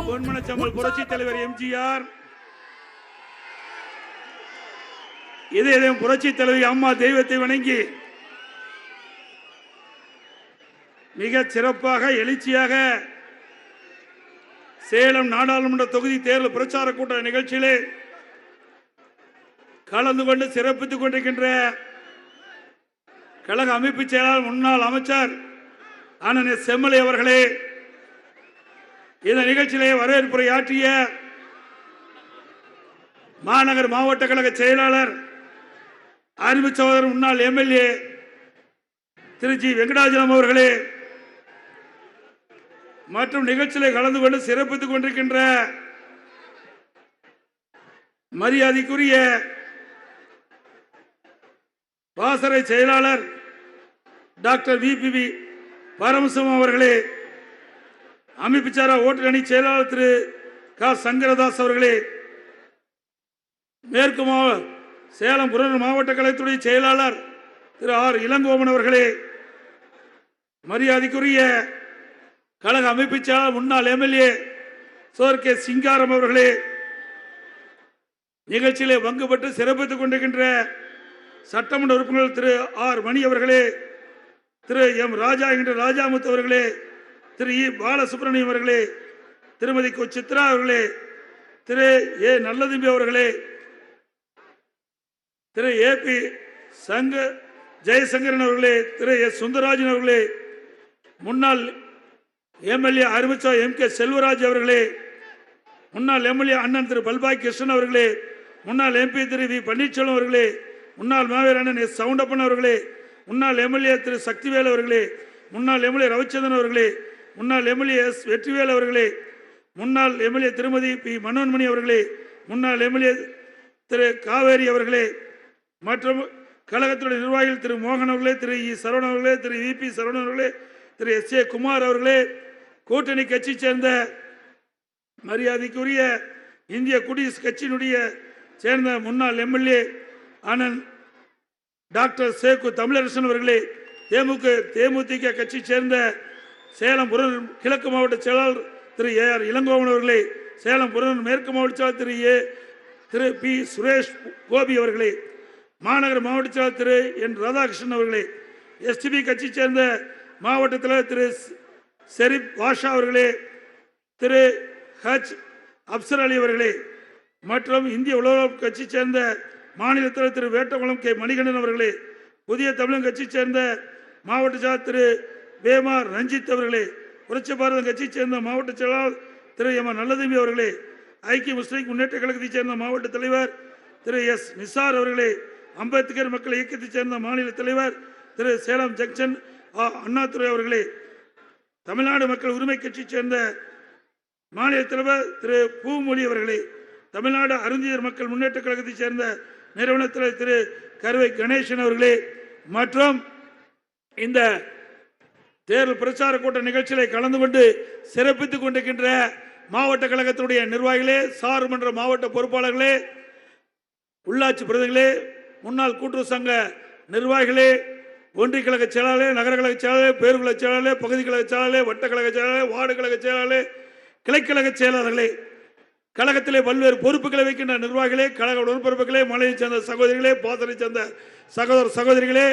பொன்மனச்சம்பல் புரட்சி தலைவர் எம்ஜிஆர், இதயம் புரட்சி தலைவி அம்மா தெய்வத்தை வணங்கி மிக சிறப்பாக எழுச்சியாக சேலம் நாடாளுமன்ற தொகுதி தேர்தல் பிரச்சார கூட்ட நிகழ்ச்சியிலே கலந்து கொண்டு சிறப்பித்துக் கொண்டிருக்கின்ற கழக அமைப்பு செயலாளர் முன்னாள் அமைச்சர் அண்ணன் செம்மலை அவர்களே, இந்த நிகழ்ச்சியிலே வரவேற்புரை ஆற்றிய மாநகர் மாவட்ட கழக செயலாளர் அன்பு சகோதரர் முன்னாள் எம்எல்ஏ திரு ஜி வெங்கடாஜலம் அவர்களே, மற்றும் நிகழ்ச்சியிலே கலந்து கொண்டு சிறப்பித்துக் கொண்டிருக்கின்ற மரியாதைக்குரிய பாசறை செயலாளர் டாக்டர் விபிபி பரமசிவம் அவர்களே, அமைப்புச்சாரா ஓட்டு அணி செயலாளர் திரு க சங்கரதாஸ் அவர்களே, மேற்கு சேலம் புறநகர் மாவட்ட கலைத்துறை செயலாளர் திரு ஆர் இளங்கோவன் அவர்களே, மரியாதைக்குரிய கழக அமைப்பு செயலாளர் முன்னாள் எம்எல்ஏ சோர் கே சிங்காரம் அவர்களே, நிகழ்ச்சியிலே பங்கு பெற்று சிறப்பித்துக் கொண்டிருக்கின்ற சட்டமன்ற உறுப்பினர் திரு ஆர் மணி அவர்களே, திரு எம் ராஜா என்ற ராஜாமுத்து அவர்களே, திரு இ பாலசுப்ரமணியம் அவர்களே, திருமதி கொ சித்ரா அவர்களே, திரு ஏ நல்லதம்பி அவர்களே, திரு ஏ பி ஜெயசங்கரன் அவர்களே, திரு எஸ் சுந்தரராஜன் அவர்களே, முன்னாள் எம்எல்ஏ அருமைச்சா எம் கே செல்வராஜ் அவர்களே, முன்னாள் எம்எல்ஏ அண்ணன் திரு பல்பாய் கிருஷ்ணன் அவர்களே, முன்னாள் எம்பி திரு வி பன்னீர்செல்வம் அவர்களே, முன்னாள் மாவீரர் அண்ணன் எஸ் சவுண்டப்பன் அவர்களே, முன்னாள் எம்எல்ஏ திரு சக்திவேல் அவர்களே, முன்னாள் எம்எல்ஏ ரவிச்சந்திரன் அவர்களே, முன்னாள் எம்எல்ஏ எஸ் வெற்றிவேல் அவர்களே, முன்னாள் எம்எல்ஏ திருமதி பி மனோன்மணி அவர்களே, முன்னாள் எம்எல்ஏ திரு காவேரி அவர்களே, மற்றும் கழகத்துடைய நிர்வாகிகள் திரு மோகன் அவர்களே, திரு இ சரவணன் அவர்களே, திரு வி பி சரவணன் அவர்களே, திரு எஸ் ஏ குமார் அவர்களே, கூட்டணி கட்சி சேர்ந்த மரியாதைக்குரிய இந்திய குடியரசு கட்சியினுடைய சேர்ந்த முன்னாள் எம்எல்ஏ அண்ணன் டாக்டர் சேகு தமிழரசன் அவர்களே, தேமுதிக கட்சி சேர்ந்த சேலம் புறநகர் கிழக்கு மாவட்ட செயலாளர் திரு ஏ ஆர் இளங்கோவன் அவர்களே, சேலம் புறநகர் மேற்கு மாவட்ட செயலாளர் திரு பி சுரேஷ் கோபி அவர்களே, மாநகர் மாவட்ட செயலாளர் திரு என் ராதாகிருஷ்ணன் அவர்களே, எஸ்டிபி கட்சி சேர்ந்த மாவட்ட தலைவர் திரு ஷெரீப் பாஷா அவர்களே, திரு ஹஜ் அப்சர் அலி அவர்களே, மற்றும் இந்திய உலக கட்சி சேர்ந்த மாநில தலைவர் திரு வேட்டகுளம் கே மணிகண்டன் அவர்களே, புதிய தமிழக கட்சி சேர்ந்த மாவட்ட செயலாளர் திரு வேமா ரஞ்சித் அவர்களே, புரட்சி பாரத கட்சி சேர்ந்த மாவட்ட செயலாளர் திரு எம் நல்லதம்பி அவர்களே, ஐக்கிய முஸ்லிம் முன்னேற்ற கழகத்தைச் சேர்ந்த மாவட்ட தலைவர் திரு எஸ் நிசார் அவர்களே, அம்பேத்கர் மக்கள் இயக்கத்தைச் சேர்ந்த மாநில தலைவர் திரு சேலம் ஜங்ஷன் அண்ணாதுரை அவர்களே, தமிழ்நாடு மக்கள் உரிமை கட்சி சேர்ந்த மாநில தலைவர் திரு பூமொழி அவர்களே, தமிழ்நாடு அருந்தியர் மக்கள் முன்னேற்ற கழகத்தைச் சேர்ந்த நிறுவன தலைவர் திரு கருவை கணேசன் அவர்களே, மற்றும் இந்த தேர்தல் பிரச்சார கூட்ட நிகழ்ச்சிகளை கலந்து கொண்டு சிறப்பித்துக் கொண்டிருக்கின்ற மாவட்ட கழகத்தினுடைய நிர்வாகிகளே, சார்மன்ற மாவட்ட பொறுப்பாளர்களே, உள்ளாட்சி பிரதிகளே, முன்னாள் கூட்டுறவு சங்க நிர்வாகிகளே, ஒன்றிய கழக செயலாளரே, நகர கழக செயலாளரே, பேருக்கழக செயலாளரே, பகுதி கழக செயலாளரே, வட்ட கழக செயலாளரே, வார்டு கழக செயலாளரே, கிளைக்கழக செயலாளர்களே, கழகத்திலே பல்வேறு பொறுப்புகளை வைக்கின்ற நிர்வாகிகளே, கழக உடன்பிறப்புகளே, மலையை சேர்ந்த சகோதரிகளே, பாசறை சேர்ந்த சகோதர சகோதரிகளே,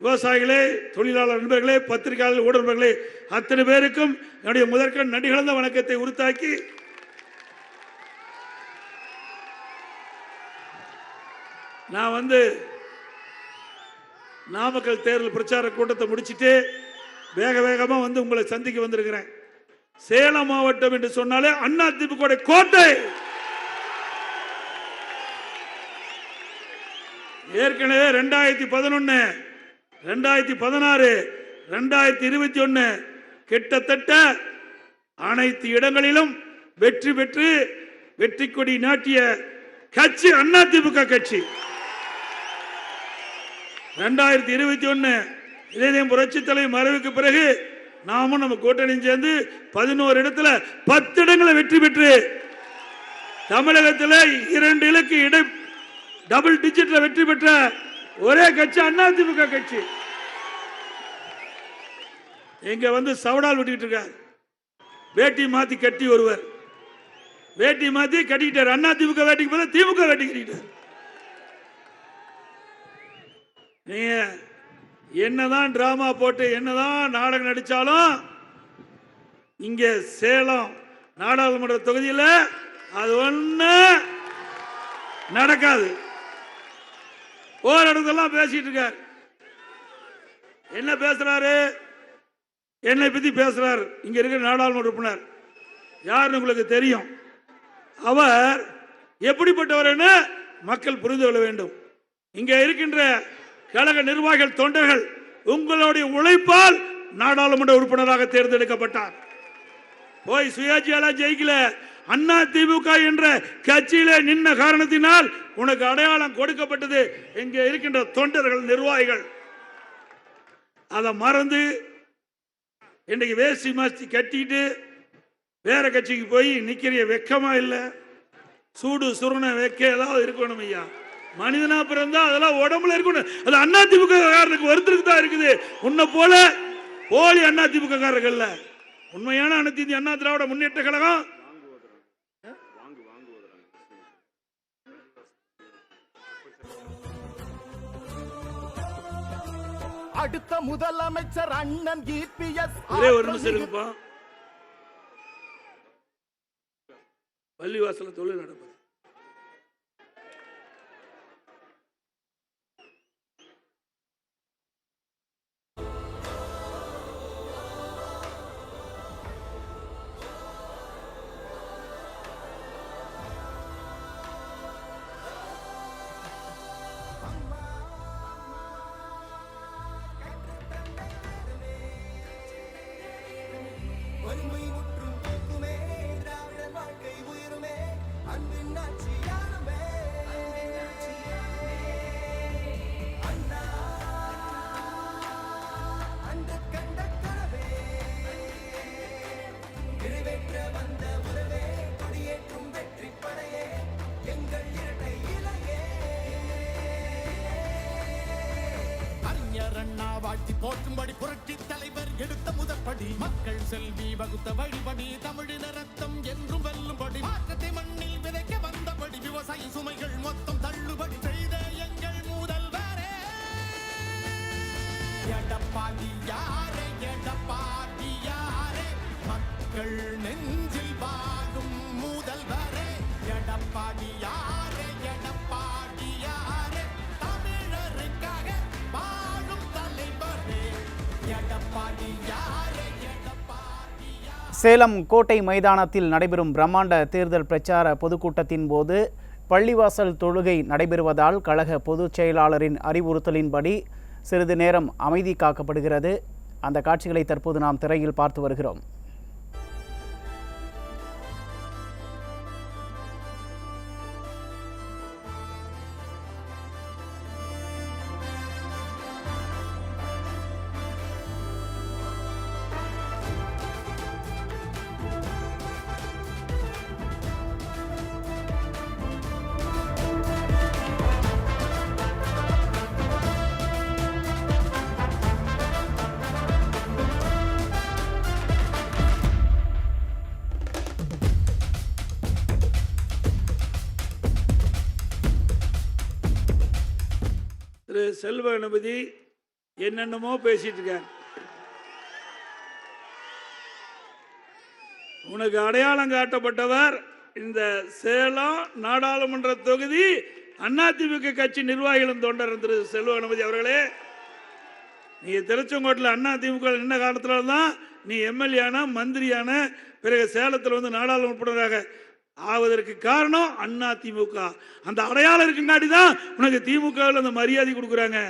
விவசாயிகளே, தொழிலாளர் நண்பர்களே, பத்திரிகையாளர் ஊடகங்களே, அத்தனை பேருக்கும் என்னுடைய முதற்கண் நன்றி கலந்த வணக்கத்தை உரித்தாக்கி நான் நாமக்கல் தேர்தல் பிரச்சார கூட்டத்தை முடிச்சுட்டு வேக வேகமா உங்களை சந்திக்க வந்திருக்கிறேன். சேலம் மாவட்டம் என்று சொன்னாலே அதிமுக கோட்டை. ஏற்கனவே 2011, 2016, 2021 கிட்டத்தட்ட அனைத்து இடங்களிலும் வெற்றி பெற்று வெற்றி கொடி நாட்டிய கட்சி அதிமுக கட்சி. 2021 இதயம் புரட்சி தலைவர் மறைவுக்கு பிறகு நாமும் நம்ம கூட்டணியும் சேர்ந்து 11 இடத்துல 10 இடங்களை வெற்றி பெற்று தமிழகத்தில் 2 இலக்கு டபுள் டிஜிட்ல வெற்றி பெற்ற ஒரே கட்சி அதிமுக கட்சி. இங்க சவடால் விட்டுக்கிட்டு இருக்கார். வேட்டி மாத்தி கட்டி ஒருவர் வேட்டி மாத்தி கட்டிக்கிட்டார். அண்ணா திமுக வேட்டிக்கு போல திமுக வேட்டி கட்டிக்கிட்டார். நீங்க என்னதான் டிராமா போட்டு என்னதான் நாடகம் நடிச்சாலும் இங்க சேலம் நாடாளுமன்ற தொகுதியில் அது ஒண்ணு நடக்காது. போராட்டத்தெல்லாம் பேசிட்டு இருக்கார். என்ன பேசுறாரு? என்னை பத்தி பேசுறாரு. இங்க இருக்கிற நாடாளுமன்ற உறுப்பினர் யாருன்னு உங்களுக்கு தெரியும். அவர் எப்படிப்பட்டவர் மக்கள் புரிந்து கொள்ள வேண்டும். இங்க இருக்கின்ற கழக நிர்வாகிகள் தொண்டர்கள் உங்களுடைய உழைப்பால் நாடாளுமன்ற உறுப்பினராக தேர்ந்தெடுக்கப்பட்டார். போய் சுயேட்சையால ஜெயிக்கல. அண்ணா திமுக என்ற கட்சியிலே நின்ன காரணத்தினால் உனக்கு அடையாளம் கொடுக்கப்பட்டது. இங்க இருக்கின்ற தொண்டர்கள் நிர்வாகிகள் அதை மறந்து இன்னைக்கு வேஷ்டி மாஸ்டி கட்டிட்டு வேற கட்சிக்கு போய் நிக்கிற வெக்கமா இல்ல? சூடு சுரண வெக்க ஏதாவது இருக்கணும் ஐயா. மனிதனா பிறந்தா அதெல்லாம் உடம்புல இருக்கணும். அது அண்ணா திமுக காரனுக்கு வருத்தத்துக்கு தான் இருக்குது. உன்னை போல போலி அண்ணா திமுக காரர்கள் உண்மையான அனைத்து இந்திய அண்ணா திராவிட முன்னேற்ற கழகம் அடுத்த முதலமைச்சர் அண்ணன் இபிஎஸ். ஒரே ஒரு நிமிஷம் இருக்குப்பா. பள்ளிவாசல தொழில் நடப்பது வாழ்த்தி போற்றும்படி புரட்சி தலைவர் எடுத்த முதற்படி மக்கள் செல்வி வகுத்த வழிபடி தமிழின ரத்தம் என்றும் வெல்லும்படி மாற்றத்தை மண்ணில் விதைக்க வந்தபடி விவசாய சுமைகள் மொத்தம் தள்ளுபடி செய்த எங்கள் முதல்வரே எடப்பாடி யாரே எடப்பாடி யாரே மக்கள் நெஞ்சில் வாழும் முதல்வரே எடப்பாடி யாரே எடப்பாடி யாரே தமிழருக்காக சேலம் கோட்டை மைதானத்தில் நடைபெறும் பிரம்மாண்ட தேர்தல் பிரச்சார பொதுக்கூட்டத்தின் போது பள்ளிவாசல் தொழுகை நடைபெறுவதால் கழக பொதுச் செயலாளரின் அறிவுறுத்தலின்படி சிறிது நேரம் அமைதி காக்கப்படுகிறது. அந்த காட்சிகளை தற்போது நாம் திரையில் பார்த்து வருகிறோம். செல்வ கணபதி என்னென்னமோ பேசிட்டு இருக்கார். உனக்கு அடையாளம் காட்டப்பட்டவர் இந்த சேலம் நாடாளுமன்ற தொகுதி அதிமுக கட்சி நிர்வாகிகளும் தொண்டர் திரு செல்வ கணபதி அவர்களே, நீங்க திருச்செங்கோட்டில் அதிமுக நின்ன காலத்துல தான் நீ எம்எல்ஏ மந்திரியான பிறகு சேலத்தில் வந்து நாடாளுமன்ற உறுப்பினராக ஆவதற்கு காரணம் அதிமுக. அந்த அடையாளம் இருக்குங்காட்டி தான் உனக்கு திமுக அந்த மரியாதை கொடுக்குறாங்க.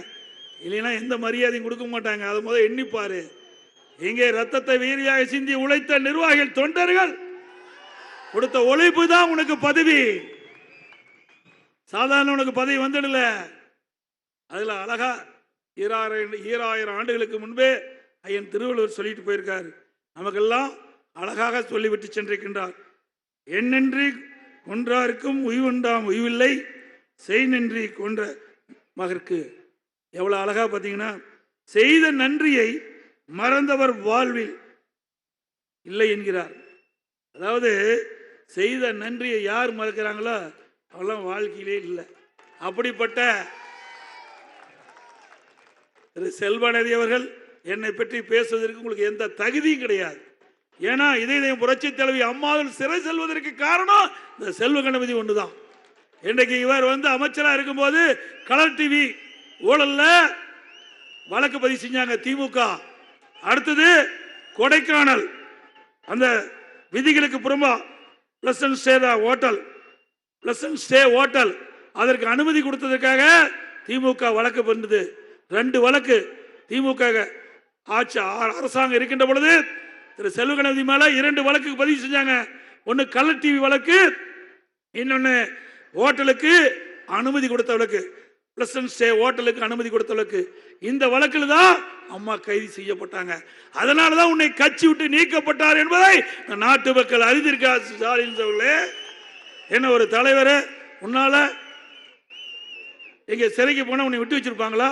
இல்லைன்னா எந்த மரியாதையும் கொடுக்க மாட்டாங்க. அது முதல் எண்ணிப்பாரு. இங்கே ரத்தத்தை வீரியாக சிந்தி உழைத்த நிர்வாகிகள் தொண்டர்கள் கொடுத்த உழைப்பு தான் உனக்கு பதவி. சாதாரண உனக்கு பதவி வந்துடல. அதுல அழகா 2000 ஆண்டுகளுக்கு முன்பே ஐயன் திருவள்ளுவர் சொல்லிட்டு போயிருக்காரு. நமக்கெல்லாம் அழகாக சொல்லிவிட்டு சென்றிருக்கின்றார். எண்ணென்றி கொன்றாருக்கும் உய்வுண்டாம் உய்வில்லை, செய் நன்றி கொன்ற மகற்கு. எவ்வளவு அழகா பார்த்தீங்கன்னா, செய்த நன்றியை மறந்தவர் வாழ்வில் இல்லை என்கிறார். அதாவது செய்த நன்றியை யார் மறக்கிறாங்களோ அவெல்லாம் வாழ்க்கையிலே இல்லை. அப்படிப்பட்ட திரு செல்வநதி அவர்கள் என்னை பற்றி பேசுவதற்கு உங்களுக்கு எந்த தகுதியும் கிடையாது. ஏன்னா இதய புரட்சி தலைவி அம்மாவில் சிறை செல்வதற்கு காரணம் இந்த செல்வ கணபதி ஒன்றுதான். இன்றைக்கு இவர் அமைச்சராக இருக்கும்போது கலர் டிவி ஊழல்ல வழக்கு பதிவு செஞ்சாங்க திமுக. அடுத்தது கொடைக்கானல் அந்த விதிகளுக்கு புறம்பா பிளசன்ட் ஸ்டே ஹோட்டல் அதற்கு அனுமதி கொடுத்ததற்காக திமுக வழக்கு பண்ணது. 2 வழக்கு திமுக ஆட்சி அரசாங்கம் இருக்கின்ற பொழுது திரு செல்வ கணபதி மேல 2 வழக்கு பதிவு செஞ்சாங்க. ஒன்னு கலர் டிவி வழக்கு, இன்னொன்னு ஹோட்டலுக்கு அனுமதி கொடுத்த வழக்கு, பிளசன்ட் ஸ்டே ஹோட்டலுக்கு அனுமதி கொடுத்த வழக்கு. இந்த வழக்கில் தான் அம்மா கைது செய்யப்பட்டாங்க. அதனாலதான் உன்னை கட்சி விட்டு நீக்கப்பட்டார் என்பதை நாட்டு மக்கள் அறிந்திருக்கார். ஸ்டாலின் அவர்களே, என்ன ஒரு தலைவர் உன்னால எங்க சிறைக்கு போன உன்னை விட்டு வச்சிருப்பாங்களா?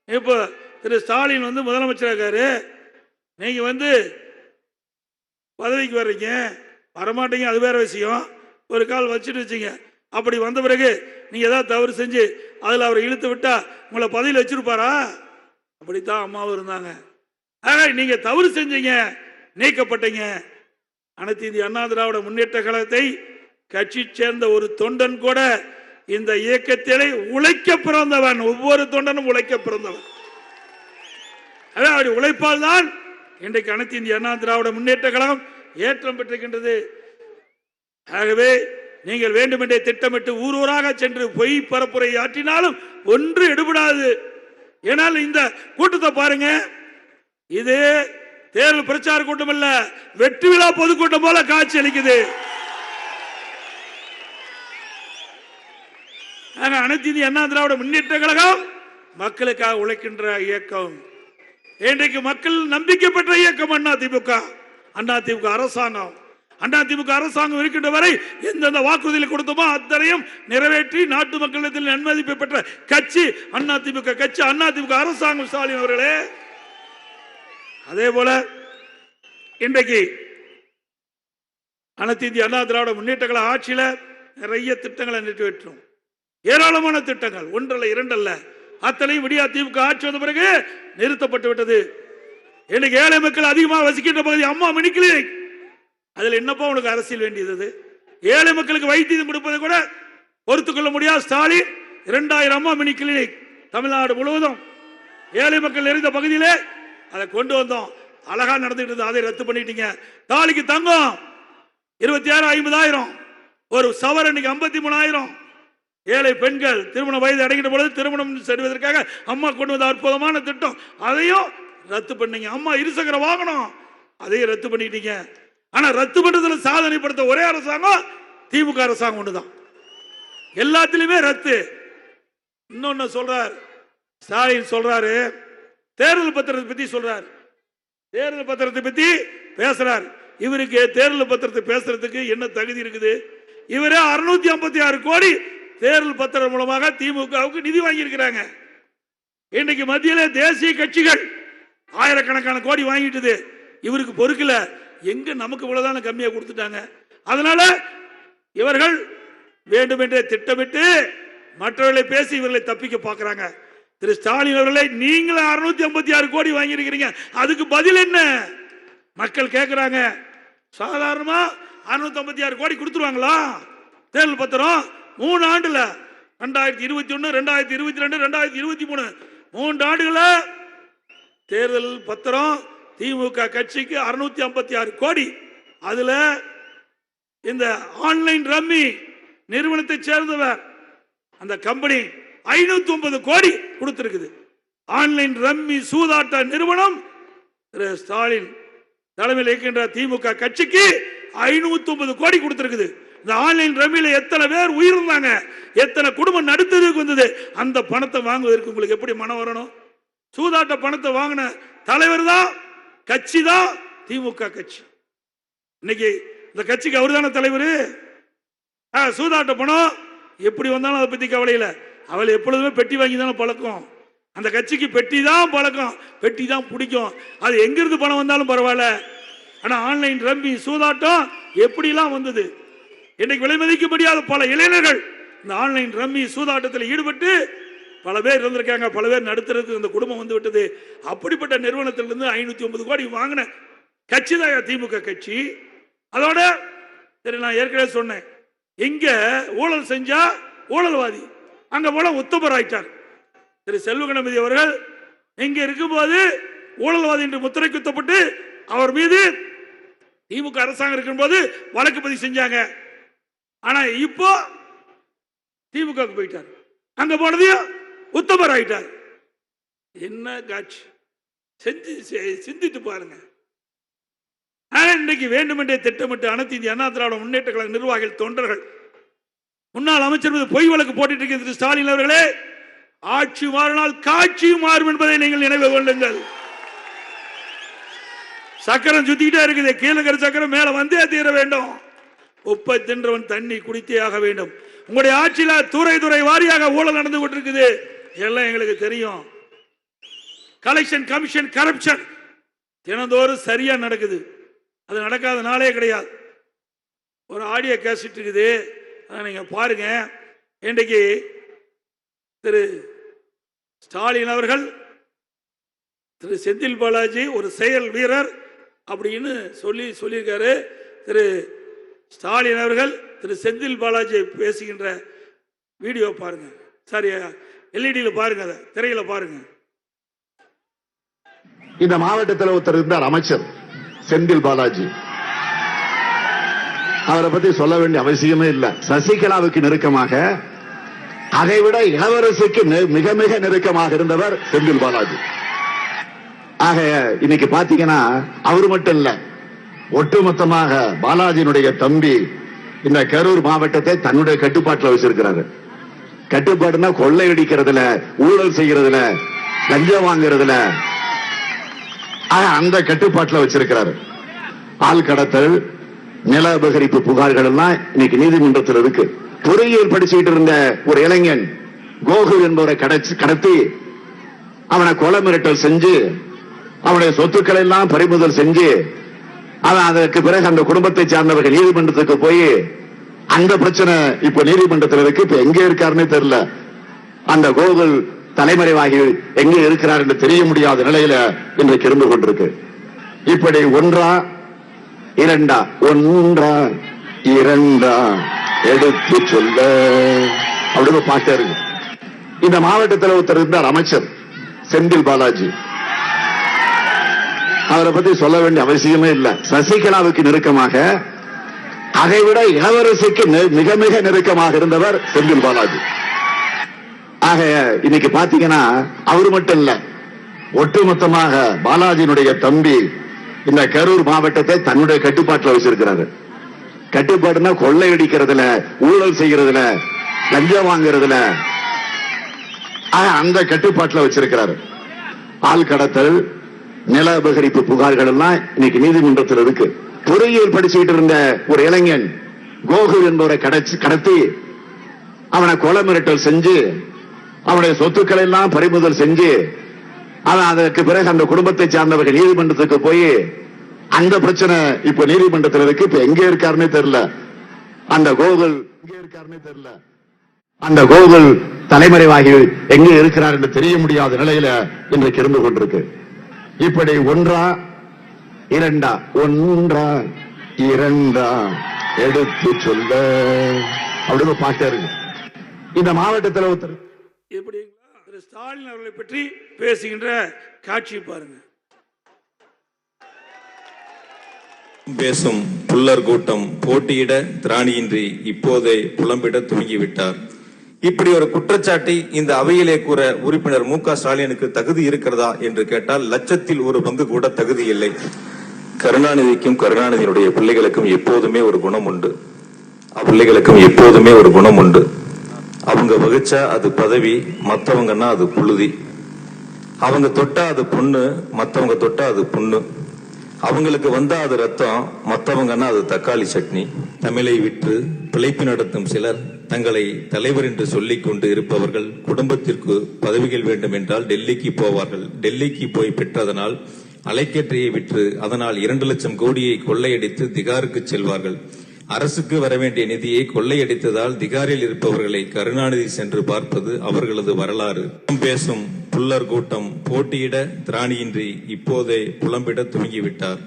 இப்போ திரு ஸ்டாலின் முதலமைச்சராக இருக்காரு. நீங்க பதவிக்கு வர்றீங்க, வரமாட்டீங்க, அது வேற விஷயம். ஒரு கால் வச்சுட்டு வச்சுங்க. அப்படி வந்த பிறகு நீங்க ஏதாவது தவறு செஞ்சு அதில் அவரை இழுத்து விட்டா உங்களை பதவியில் வச்சிருப்பாரா? அப்படித்தான் அம்மாவும் இருந்தாங்க. நீங்க தவறு செஞ்சீங்க, நீக்கப்பட்டீங்க. அனைத்து இந்திய அண்ணா திராவிட முன்னேற்ற கழகத்தை கட்சி சேர்ந்த ஒரு தொண்டன் கூட இந்த இயக்கத்திலே உழைக்க பிறந்தவன். ஒவ்வொரு தொண்டனும் உழைக்க பிறந்தவன். அப்படி உழைப்பால் தான் இன்றைக்கு அனைத்து இந்திய அண்ணா திராவிட முன்னேற்ற கழகம் ஏற்றம் பெற்றிருக்கின்றது. ஆகவே நீங்கள் வேண்டுமென்றே திட்டமிட்டு ஊர் ஊராக சென்று பொய் பரப்புரை ஆற்றினாலும் ஒன்று எடுபடாது. ஏனால் இந்த கூட்டத்தை பாருங்க, இது தேர்தல் பிரச்சார கூட்டம் அல்ல, வெற்றி விழா பொதுக்கூட்டம் போல காட்சி அளிக்குது. அனைத்து இந்திய அண்ணா திராவிட முன்னேற்ற கழகம் மக்களுக்காக உழைக்கின்ற இயக்கம். இன்றைக்கு மக்கள் நம்பிக்கை பெற்ற இயக்கம் அண்ணா திமுக அரசாங்கம். அண்ணா திமுக அரசாங்கம் இருக்கின்ற வரை எந்தெந்த வாக்குறுதிகளை கொடுத்தோமோ அத்தனையும் நிறைவேற்றி நாட்டு மக்களிடத்தில் நன்மதிப்பை பெற்ற கட்சி அண்ணா திமுக கட்சி, அண்ணா திமுக அரசாங்கம். ஸ்டாலின் அவர்களே, அதே போல இன்றைக்கு அனைத்து இந்திய அண்ணா திராவிட முன்னேற்ற கழக ஆட்சியில நிறைய திட்டங்களை நிறைவேற்றும். ஏராளமான திட்டங்கள், ஒன்றல்ல இரண்டல்ல, அத்தனையும் விடியா திமுக ஆட்சி வந்த பிறகு நிறுத்தப்பட்டு விட்டது. இன்னைக்கு ஏழை மக்கள் அதிகமாக வசிக்கின்ற பகுதி அம்மா மினி கிளினிக். அதுல என்னப்பா உனக்கு அரசியல் வேண்டியது? ஏழை மக்களுக்கு வைத்தியம் கொடுப்பதை கூட பொறுத்துக்கொள்ள முடியாது. ஸ்டாலின் 2000 அம்மா மினி கிளினிக் தமிழ்நாடு முழுவதும் ஏழை மக்கள் நிறைந்த பகுதியிலே அதை கொண்டு வந்தோம். அழகா நடந்துட்டு அதை ரத்து பண்ணிட்டீங்க. தாலிக்கு தங்கம் 26,50,000, ஒரு சவர் இன்னைக்கு 53,000. ஏழை பெண்கள் திருமண வயது அடைகின்ற பொழுது திருமணம் செய்வதற்காக அம்மா கொண்டு வந்த அற்புதமான திட்டம், அதையும் ரத்து பண்ணீங்க. அம்மா இருசக்கர வாகனம் அதையும் ரத்து பண்ணிட்டீங்க. ஆனா ரத்து பண்றதுல சாதனை படுத்த ஒரே அரசாங்கம் திமுக அரசாங்கம் ஒண்ணுதான். எல்லாத்திலுமே ரத்து. இன்னொன்னு சொல்றார் ஸ்டாலின், சொல்றாரு தேர்தல் பத்திரத்தை பத்தி சொல்றார். தேர்தல் பத்திரத்தை பத்தி பேசுறார். இவருக்கு தேர்தல் பத்திரத்தை பேசுறதுக்கு என்ன தகுதி இருக்குது? இவரே 656 கோடி தேர்தல் பத்திரம் மூலமாக திமுகவுக்கு நிதி வாங்கி இருக்கிறாங்க. இன்றைக்கு மத்தியிலே தேசிய கட்சிகள் ஆயிரக்கணக்கான கோடி வாங்கிட்டு இவருக்கு பொறுக்கல. எங்க நமக்கு இவ்வளவுதான கம்மியா கொடுத்துட்டாங்க. அதனால இவர்கள் வேண்டுமென்றே திட்டமிட்டு மற்றவர்களை பேசி இவர்களை தப்பிக்க பார்க்கிறாங்க. திரு ஸ்டாலின் அவர்களை நீங்களும் 656 கோடி வாங்கி இருக்கிறீங்க, அதுக்கு பதில் என்ன? மக்கள் கேட்கிறாங்க. சாதாரணமா 656 கோடி கொடுத்துருவாங்களா தேர்தல் பத்திரம்? 3 ஆண்டுல 2021, 2022, 2023 3 ஆண்டுகள தேர்தல் பத்திரம் திமுக கட்சிக்கு 656 கோடி. அதுல இந்த ஆன்லைன் ரம்மி நிறுவனத்தை சேர்ந்தவர் அந்த கம்பெனி 509 கோடி கொடுத்திருக்குது. ஆன்லைன் ரம்மி சூதாட்ட நிறுவனம் ஸ்டாலின் தலைமையில் இருக்கின்ற திமுக கட்சிக்கு 509 கோடி கொடுத்திருக்குது. இந்த ஆன்லைன் ரம்மியில எத்தனை பேர் உயிரிழந்தாங்க, எத்தனை குடும்பம் நடுத்ததுக்கு வந்தது. அந்த பணத்தை வாங்குவதற்கு உங்களுக்கு எப்படி மனம் வரணும்? சூதாட்ட பணத்தை வாங்கின தலைவர் தான், கட்சி தான் திமுக கட்சி. இன்னைக்கு இந்த கட்சிக்கு அவர் தானே தலைவர். சூதாட்ட பணம் எப்படி வந்தாலும் அதை பத்தி கவலை இல்லை. அவள் எப்பொழுதுமே பெட்டி வாங்கி தானே பழக்கம். அந்த கட்சிக்கு பெட்டி தான் பழக்கம், பெட்டி தான் பிடிக்கும். அது எங்கிருந்து பணம் வந்தாலும் பரவாயில்ல. ஆனா ஆன்லைன் ரம்மி சூதாட்டம் எப்படிலாம் வந்தது? இன்னைக்கு விலை மதிக்க முடியாத பல இளைஞர்கள் இந்த ஆன்லைன் ரம்மி சூதாட்டத்தில் ஈடுபட்டு பல பேர் இருந்திருக்காங்க. பல பேர் நடுத்தருக்கு இந்த குடும்பம் வந்து விட்டது. அப்படிப்பட்ட நிறுவனத்திலிருந்து 509 கோடி வாங்கின கட்சி தான் திமுக கட்சி. அதோட சரி, நான் ஏற்கனவே சொன்னேன், எங்க ஊழல் செஞ்சா ஊழல்வாதி, அங்க போல உத்தமர் ஆயிட்டார். திரு செல்வ கணபதி அவர்கள் இங்க இருக்கும்போது ஊழல்வாதி என்று முத்திரை குத்தப்பட்டு அவர் மீது திமுக அரசாங்கம் இருக்கும்போது வழக்கு பதிவு செஞ்சாங்க. ஆனா இப்போ திமுக போயிட்டார், அங்க போனதையும் உத்தமர் ஆயிட்டார். என்ன காட்சி சிந்தித்து பாருங்க. இன்னைக்கு வேண்டுமென்றே திட்டமிட்டு அனைத்து இந்திய அண்ணா திராவிட முன்னேற்ற கழக நிர்வாகிகள், தொண்டர்கள், முன்னாள் அமைச்சர் மீது பொய் வழக்கு போட்டுட்டு இருக்க திரு ஸ்டாலின் அவர்களே, ஆட்சி மாறினால் காட்சியும் மாறும் என்பதை நீங்கள் நினைவு கொள்ளுங்கள். சக்கரம் சுத்திக்கிட்டே இருக்குது, கீழே சக்கரம் மேல வந்தே தீர வேண்டும். உப்பை தின்றவன் தண்ணி குடித்தே ஆக வேண்டும். உங்களுடைய ஆட்சியில துறை வாரியாக ஊழல் நடந்து கொண்டிருக்குது, எல்லாம் எங்களுக்கு தெரியும். கலெக்ஷன் கமிஷன் கரப்ஷன் தினந்தோறும் சரியா நடக்குது. அது நடக்காத நாளே கிடையாது. ஒரு ஆடியோ கேசட் இருக்குது, அதை நீங்க பாருங்க. இன்றைக்கு திரு ஸ்டாலின் அவர்கள் திரு செந்தில் பாலாஜி ஒரு செயல் வீரர் அப்படின்னு சொல்லியிருக்காரு. திரு ஸ்டாலின் அவர்கள் திரு செந்தில் பாலாஜி பேசுகின்ற வீடியோ பாருங்க. சரியா, எல்இடியில் பாருங்க, அதை திரையில பாருங்க. இந்த மாவட்டத்தில் ஒருத்தர் இருந்தார், அமைச்சர் செந்தில் பாலாஜி. அவரை பத்தி சொல்ல வேண்டிய அவசியமே இல்லை. சசிகலாவுக்கு நெருக்கமாக, அதைவிட இளவரசிக்கு மிக மிக நெருக்கமாக இருந்தவர் செந்தில் பாலாஜி. ஆக இன்னைக்கு பாத்தீங்கன்னா அவரு மட்டும் இல்ல, ஒட்டுமொத்தமாக பாலாஜியினுடைய தம்பி இந்த கரூர் மாவட்டத்தை தன்னுடைய கட்டுப்பாட்டில் வச்சிருக்கிறாரு. கட்டுப்பாடுனா கொள்ளையடிக்கிறதுல, ஊழல் செய்யறதுல, லஞ்சம் வாங்குறதுல அந்த கட்டுப்பாட்டில் வச்சிருக்கிறாரு. ஆள் கடத்தல், நில அபகரிப்பு புகார்கள் எல்லாம் இன்னைக்கு நீதிமன்றத்தில் இருக்கு. பொறியியல் படிச்சுக்கிட்டு இருந்த ஒரு இளைஞன் கோகுல் என்பவரை கடத்தி அவனை கொலை மிரட்டல் செஞ்சு அவனுடைய சொத்துக்களை எல்லாம் பறிமுதல் செஞ்சு அவன் அதற்கு பிறகு அந்த குடும்பத்தை சார்ந்தவர்கள் நீதிமன்றத்துக்கு போய் அந்த பிரச்சனை இப்ப நீதிமன்றத்தில் இருக்கு. இப்ப எங்க இருக்காருன்னு தெரியல. அந்த கோகுல் தலைமறைவாகி எங்க இருக்கிறார் என்று தெரிய முடியாத நிலையில இன்றைக்கு இருந்து கொண்டிருக்கு. இப்படி ஒன்றா இரண்டா எடுத்து சொல்ல அப்படின்னு பாட்டே இருக்கு. இந்த மாவட்டத்தில் ஒருத்தர் இருந்தார், அமைச்சர் செந்தில் பாலாஜி. அவரை பத்தி சொல்ல வேண்டிய அவசியமே இல்லை. சசிகலாவுக்கு நெருக்கமாக, அதைவிட இளவரசிக்கு மிக மிக நெருக்கமாக இருந்தவர் செந்தில் பாலாஜி. ஆக இன்னைக்கு பாத்தீங்கன்னா அவரு மட்டும் இல்ல, ஒட்டுமொத்தமாக பாலாஜியினுடைய தம்பி இந்த கரூர் மாவட்டத்தை தன்னுடைய கட்டுப்பாட்டில் வச்சிருக்கிறாரு. கட்டுப்பாடுனா கொள்ளையடிக்கிறதுல, ஊழல் செய்யறதுல, லஞ்சம் வாங்குறதுல அந்த கட்டுப்பாட்டில் வச்சிருக்கிறாரு. ஆள் கடத்தல், நில அபகரிப்பு புகார்கள் எல்லாம் இன்னைக்கு நீதிமன்றத்தில் இருக்கு. பொறியியல் படிச்சுக்கிட்டு இருந்த ஒரு இளைஞன் கோகுல் என்பவரை கடத்தி அவனை கொலை மிரட்டல் செஞ்சு அவனுடைய சொத்துக்களை எல்லாம் பறிமுதல் செஞ்சு அவன் அதற்கு பிறகு அந்த குடும்பத்தை சார்ந்தவர்கள் நீதிமன்றத்துக்கு போய் அந்த பிரச்சனை இப்ப நீதிமன்றத்தில் இருக்கு. இப்ப எங்க இருக்காருன்னு தெரியல. அந்த கோகுல் எங்க இருக்காருன்னு தெரியல. அந்த கோகுல் தலைமறைவாகி எங்க இருக்கிறார் என்று தெரிய முடியாத நிலையில இன்றைக்கு இருந்து கொண்டிருக்கு. இப்படி ஒன்றா இரண்டா எடுத்து சொல்ல அப்படின்னு பாட்டே இருக்கு. இந்த மாவட்டத்தில் ஒருத்தர் எப்படி திரு ஸ்டாலின் அவர்களை பற்றி பேசுகின்ற காட்சி பாருங்க. பேசும் புல்லர் கூட்டம் போட்டியிட திராணியின்றி இப்போதே புலம்பிட துவங்கிவிட்டார். இப்படி ஒரு குற்றச்சாட்டை இந்த அவையிலே கூற உறுப்பினர் மு க ஸ்டாலினுக்கு தகுதி இருக்கிறதா என்று கேட்டால் லட்சத்தில் ஒரு பங்கு கூட தகுதி இல்லை. கருணாநிதிக்கும் கருணாநிதியினுடைய பிள்ளைகளுக்கும் எப்போதுமே ஒரு குணம் உண்டு. அவங்க வகிச்சா அது பதவி, மத்தவங்கன்னா அது புழுதி. அவங்க தொட்டா அது பொண்ணு, மத்தவங்க தொட்டா அது புண்ணு. அவங்களுக்கு வந்தா அது ரத்தம், மத்தவங்கன்னா அது தக்காளி சட்னி. தமிழை விற்று பிழைப்பு நடத்தும் சிலர் தங்களை தலைவர் என்று சொல்லிக் கொண்டு இருப்பவர்கள் குடும்பத்திற்கு பதவிகள் வேண்டும் என்றால் டெல்லிக்கு போவார்கள். டெல்லிக்கு போய் பெற்றதனால் அலைக்கற்றையை விற்று அதனால் 2 லட்சம் கோடியை கொள்ளையடித்து திகாருக்கு செல்வார்கள். அரசுக்கு வர வேண்டிய நிதியை கொள்ளையடித்ததால் திகாரில் இருப்பவர்களை கருணாநிதி சென்று பார்ப்பது அவர்களது வரலாறு. பேசும் புல்லர் கூட்டம் போட்டியிட திராணியின்றி இப்போதே புலம்பிட துவங்கிவிட்டார்.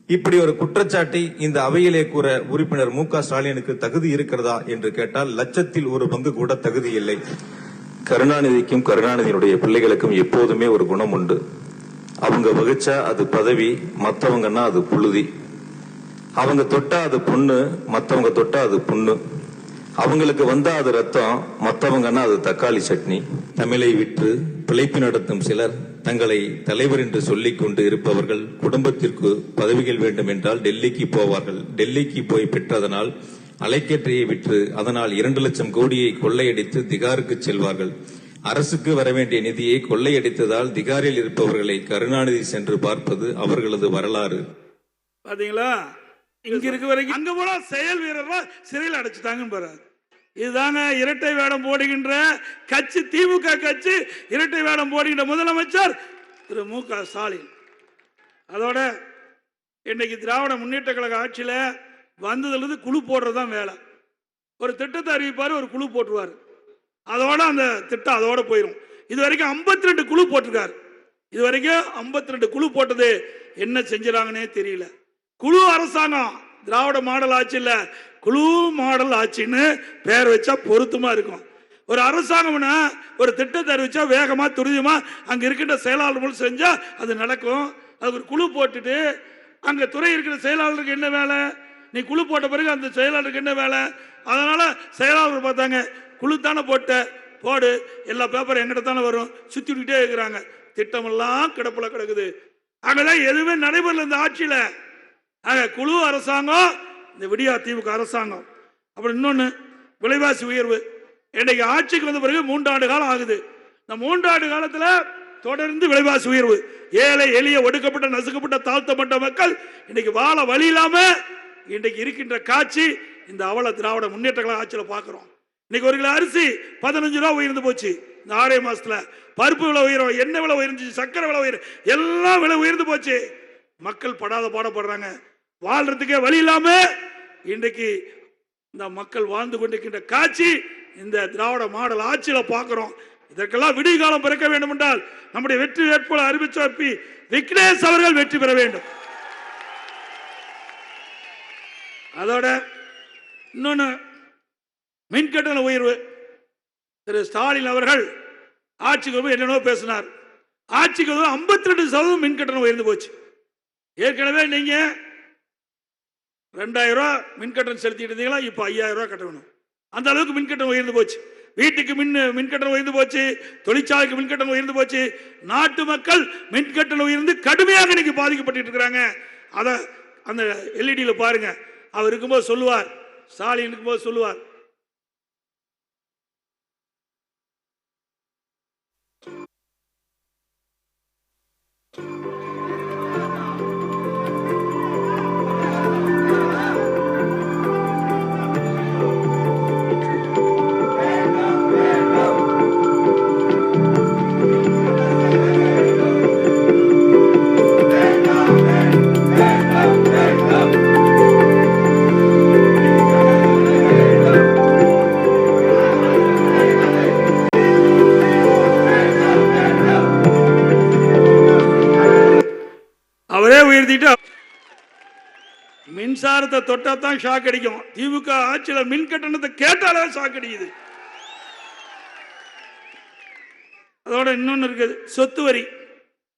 இப்படி ஒரு குற்றச்சாட்டை இந்த அவையிலே கூற உறுப்பினர் மு.க. ஸ்டாலினுக்கு தகுதி இருக்கிறதா என்று கேட்டால் 1/1000 கூட தகுதி இல்லை. கருணாநிதிக்கும் கருணாநிதியினுடைய பிள்ளைகளுக்கும் எப்போதுமே ஒரு குணம் உண்டு. அவங்க வகிச்சா அது பதவி, மத்தவங்கன்னா அது புழுதி. அவங்க தொட்டா அது பொண்ணு, மத்தவங்க தொட்டா அது புண்ணு. அவங்களுக்கு வந்தா அது ரத்தம், மத்தவங்கன்னா அது தக்காளி சட்னி. தமிழை விற்று பிழைப்பு நடத்தும் சிலர் தங்களை தலைவர் என்று சொல்லிக் கொண்டு இருப்பவர்கள் குடும்பத்திற்கு பதவிகள் வேண்டும் என்றால் டெல்லிக்கு போவார்கள். டெல்லிக்கு போய் பெற்றதனால் அலைக்கற்றையை விற்று அதனால் 2 லட்சம் கோடியை கொள்ளையடித்து திகாருக்கு செல்வார்கள். அரசுக்கு வர வேண்டிய நிதியை கொள்ளையடித்ததால் திகாரில் இருப்பவர்களை கருணாநிதி சென்று பார்ப்பது அவர்களது வரலாறு. பாத்தீங்களா, இங்க இருக்க வரைக்கும் அங்க போனா செயல் வீரர்களா சிறையில் அடைச்சுட்டாங்க பாரு. இதுதாங்க இரட்டை வேடம் போடுகின்ற கட்சி திமுக கட்சி. இரட்டை வேடம் போடுகின்ற முதலமைச்சர் திரு மு.க. ஸ்டாலின். அதோட இன்னைக்கு திராவிட முன்னேற்ற கழக ஆட்சியில வந்ததுல குழு போடுறதுதான் வேலை. ஒரு திட்டத்தை அறிவிப்பாரு, ஒரு குழு போட்டுருவாரு, அதோட அந்த திட்டம் அதோட போயிடும். இது வரைக்கும் 52 குழு போட்டிருக்காரு. இது வரைக்கும் 52 குழு போட்டது என்ன செஞ்சாங்கன்னே தெரியல. குழு அரசாங்கம், திராவிட மாடல் ஆட்சி இல்ல, குழு மாடல் ஆட்சின்னு பேர் வச்சா பொருத்தமா இருக்கும். ஒரு அரசாங்கம்னா ஒரு திட்டத்தை அறிவிச்சா வேகமா துரிதமா அங்க இருக்கின்ற செயலாளர்கள் செஞ்சா அது நடக்கும். அது ஒரு குழு போட்டுட்டு அங்க துறை இருக்கிற செயலாளருக்கு என்ன வேலை? நீ குழு போட்ட பிறகு அந்த செயலாளருக்கு என்ன வேலை? அதனால செயலாளர் பார்த்தாங்க, குழு தானே போட்ட, போடு, எல்லா பேப்பரும் எங்கிட்ட தானே வரும், சுத்திக்கிட்டே இருக்கிறாங்க. திட்டமெல்லாம் கிடப்புல கிடக்குது. அங்கெல்லாம் எதுவுமே நடைபெறல இந்த ஆட்சியில. குழு அரசாங்கம், இந்த விடியா திமுக அரசாங்கம். அப்புறம் இன்னொன்னு, விலைவாசி உயர்வு. இன்னைக்கு ஆட்சிக்கு வந்த பிறகு 3 ஆண்டு காலம் ஆகுது. இந்த 3 ஆண்டு காலத்துல தொடர்ந்து விலைவாசி உயர்வு. ஏழை எளிய ஒடுக்கப்பட்ட நசுக்கப்பட்ட தாழ்த்தப்பட்ட மக்கள் இன்னைக்கு வாழ வழி இல்லாம இன்றைக்கு இருக்கின்ற காட்சி இந்த அவல திராவிட முன்னேற்ற கழக ஆட்சியில பாக்குறோம். இன்னைக்கு 1 கிலோ அரிசி 15 ரூபா உயர்ந்து போச்சு இந்த 6 மாசத்துல. பருப்பு விலை உயரும், எண்ணெய் விலை உயர்ந்துச்சு, சக்கரை விலை உயரும், எல்லாம் விலை உயர்ந்து போச்சு. மக்கள் படாத பாடப்படுறாங்க. வாழ்றதுக்கே வழி இல்லாம இன்றைக்கு இந்த மக்கள் வாழ்ந்து கொண்டிருக்கின்ற காட்சி இந்த திராவிட மாடல் ஆட்சியில பாக்குறோம். இதற்கெல்லாம் விடிய காலம் பிறக்க வேண்டும் என்றால் நம்முடைய வெற்றி வேட்பாளர் அறிவிச்ச விக்னேஷ் அவர்கள் வெற்றி பெற வேண்டும். அதோட இன்னொன்னு, மின்கட்டண உயர்வு. திரு ஸ்டாலின் அவர்கள் ஆட்சிக்கு என்னென்னோ பேசினார். ஆட்சிக்கு 52% மின்கட்டணம் உயர்ந்து போச்சு. ஏற்கனவே நீங்க 2000 ரூபாய் மின்கட்டணம் செலுத்திட்டு இருந்தீங்களா, இப்ப 5000 ரூபாய் கட்ட வேணும். அந்த அளவுக்கு மின்கட்டணம் உயர்ந்து போச்சு. வீட்டுக்கு மின்கட்டணம் உயர்ந்து போச்சு, தொழிற்சாலைக்கு மின்கட்டணம் உயர்ந்து போச்சு. நாட்டு மக்கள் மின்கட்டணம் உயர்ந்து கடுமையாக இன்னைக்கு பாதிக்கப்பட்டு இருக்கிறாங்க. அத அந்த எல்இடியில பாருங்க. அவர் இருக்கும்போது சொல்லுவார், ஸ்டாலின் இருக்கும்போது சொல்லுவார், அவரே உயர்த்திட்டு மின்சாரத்தை தொட்டா தான் ஷாக் அடிக்கும். திமுக ஆட்சியில் மின் கட்டணத்தை கேட்டாலே ஷாக் அடிக்குது. அதோட இன்னொன்னு இருக்குது, சொத்து வரி.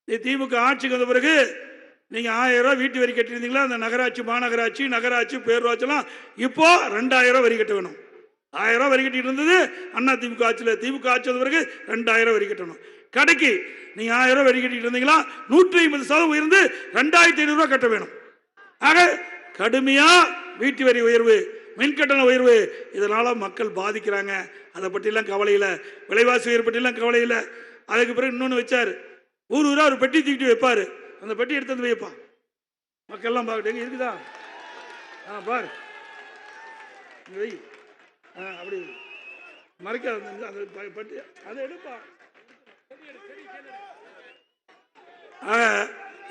திமுக ஆட்சிக்கு வந்த பிறகு நீங்க 1000 ரூபாய் வீட்டு வரி கட்டிருந்தீங்களா, அந்த நகராட்சி, மாநகராட்சி, நகராட்சி, பேரூராட்சிலாம் இப்போ 2000 வரி கட்ட வேணும். 1000 ரூபாய் வரி கட்டிட்டு இருந்தது அண்ணா திமுக ஆட்சியில். திமுக ஆட்சி வந்த பிறகு 2000 வரி கட்டணும். கடைக்கு நீங்க 1000 ரூபாய் வரி கட்டிட்டு இருந்தீங்களா, 150% உயர்ந்து 2500 ரூபாய் கட்ட வேணும். ஆக கடுமையா வீட்டு வரி உயர்வு, மின்கட்டண உயர்வு, இதனால மக்கள் பாதிக்கிறாங்க. அதை பற்றிலாம் கவலை இல்லை. விலைவாசி உயர்வு பற்றிலாம் கவலை இல்லை. அதுக்கு பிறகு இன்னொன்று வச்சாரு, ஊர் ஊரா ஒரு பெட்டி தூக்கிட்டு வைப்பாரு. அந்த பெட்டி எடுத்து வந்து வைப்பான். மக்கள்லாம் பார்க்கட்டு இருக்குதா, பாரு வை, அப்படி மறைக்காத அந்த பெட்டி, அதை எடுப்பா.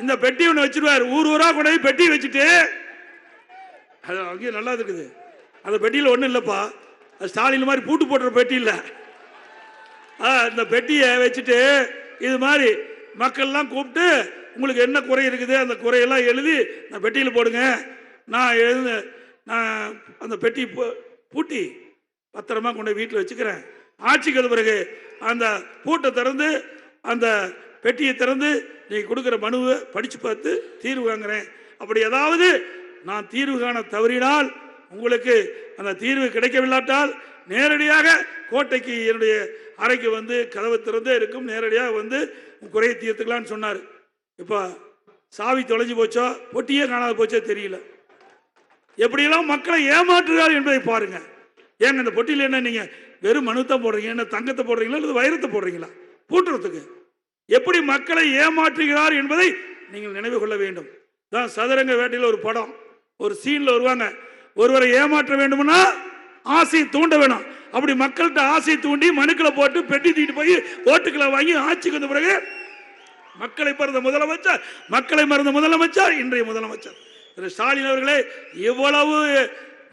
இந்த பெட்டி ஒன்று வச்சிருவாரு. ஊர் ஊரா கூட பெட்டி வச்சுட்டு அது அங்கேயும் நல்லா இருக்குது. அந்த பெட்டியில் ஒன்றும் இல்லைப்பா, அது ஸ்டாலின் மாதிரி பூட்டு போட்டுற பெட்டி இல்லை. இந்த பெட்டியை வச்சுட்டு இது மாதிரி மக்கள்லாம் கூப்பிட்டு உங்களுக்கு என்ன குறை இருக்குது அந்த குறையெல்லாம் எழுதி நான் பெட்டியில் போடுங்க, நான் அந்த பெட்டி பூட்டி பத்திரமா கொண்டு வீட்டில் வச்சுக்கிறேன். ஆட்சிக்கு வந்த பிறகு அந்த பூட்டை திறந்து அந்த பெட்டியை திறந்து நீங்கள் கொடுக்குற மனுவை படித்து பார்த்து தீர்வு வாங்குறேன். அப்படி ஏதாவது நான் தீர்வு காண தவறினால், உங்களுக்கு அந்த தீர்வு கிடைக்கவில்லாட்டால் நேரடியாக கோட்டைக்கு என்னுடைய அறைக்கு வந்து கதவை திறந்தே இருக்கும், நேரடியாக வந்து குறையை தீர்த்துக்கலான்னு சொன்னார். இப்போ சாவி தொலைஞ்சு போச்சோ பொட்டியே காணாத போச்சோ தெரியல. எப்படியெல்லாம் மக்களை ஏமாற்றுகிறார் என்பதை பாருங்க. ஏங்க இந்த பொட்டியில் என்ன நீங்க வெறும் மனுத்தை போடுறீங்க, என்ன தங்கத்தை போடுறீங்களா அல்லது வைரத்தை போடுறீங்களா பூட்டுறதுக்கு? எப்படி மக்களை ஏமாற்றுகிறார் என்பதை நீங்கள் நினைவு கொள்ள வேண்டும். தான் சதுரங்க வேட்டையில் ஒரு படம், ஒரு சீன்ல வருவாங்க, ஒருவரை ஏமாற்ற வேண்டும்னா ஆசையை தூண்ட வேணும். அப்படி மக்கள்கிட்ட ஆசையை தூண்டி மனுக்களை போட்டு பெட்டி தூக்கிட்டு போய் ஓட்டுக்களை வாங்கி ஆட்சிக்கு வந்த பிறகு மக்களை மறந்த முதலமைச்சர் இன்றைய முதலமைச்சர் திரு ஸ்டாலின் அவர்களே, எவ்வளவு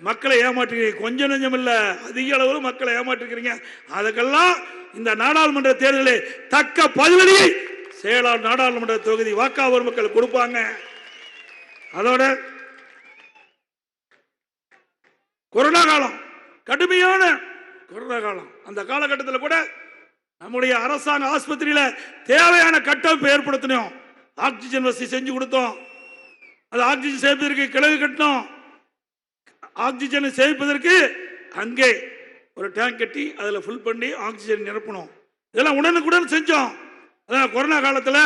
மக்களை ஏமாற்றுகிறீங்க. கொஞ்சம் நெஞ்சம் இல்ல, அதிக அளவு மக்களை ஏமாற்றுகிறீங்க. அதுக்கெல்லாம் இந்த நாடாளுமன்ற தேர்தலில் தக்க பதிலடியை சேலம் நாடாளுமன்ற தொகுதி வாக்காளர் மக்கள் கொடுப்பாங்க. அதோட கொரோனா காலம், கடுமையான கொரோனா காலம், அந்த காலகட்டத்தில் கூட நம்முடைய அரசாங்க ஆஸ்பத்திரியில் தேவையான கட்டமைப்பு ஏற்படுத்தணும். ஆக்சிஜன் வசதி செஞ்சு கொடுத்தோம். அது ஆக்சிஜன் சேமிப்பதற்கு கிழங்கு கட்டணும். ஆக்சிஜனை சேமிப்பதற்கு அங்கே ஒரு டேங்க் கட்டி அதில் ஃபுல் பண்ணி ஆக்சிஜன் நிரப்பணும். இதெல்லாம் உடனுக்குடன் செஞ்சோம். அதான் கொரோனா காலத்தில்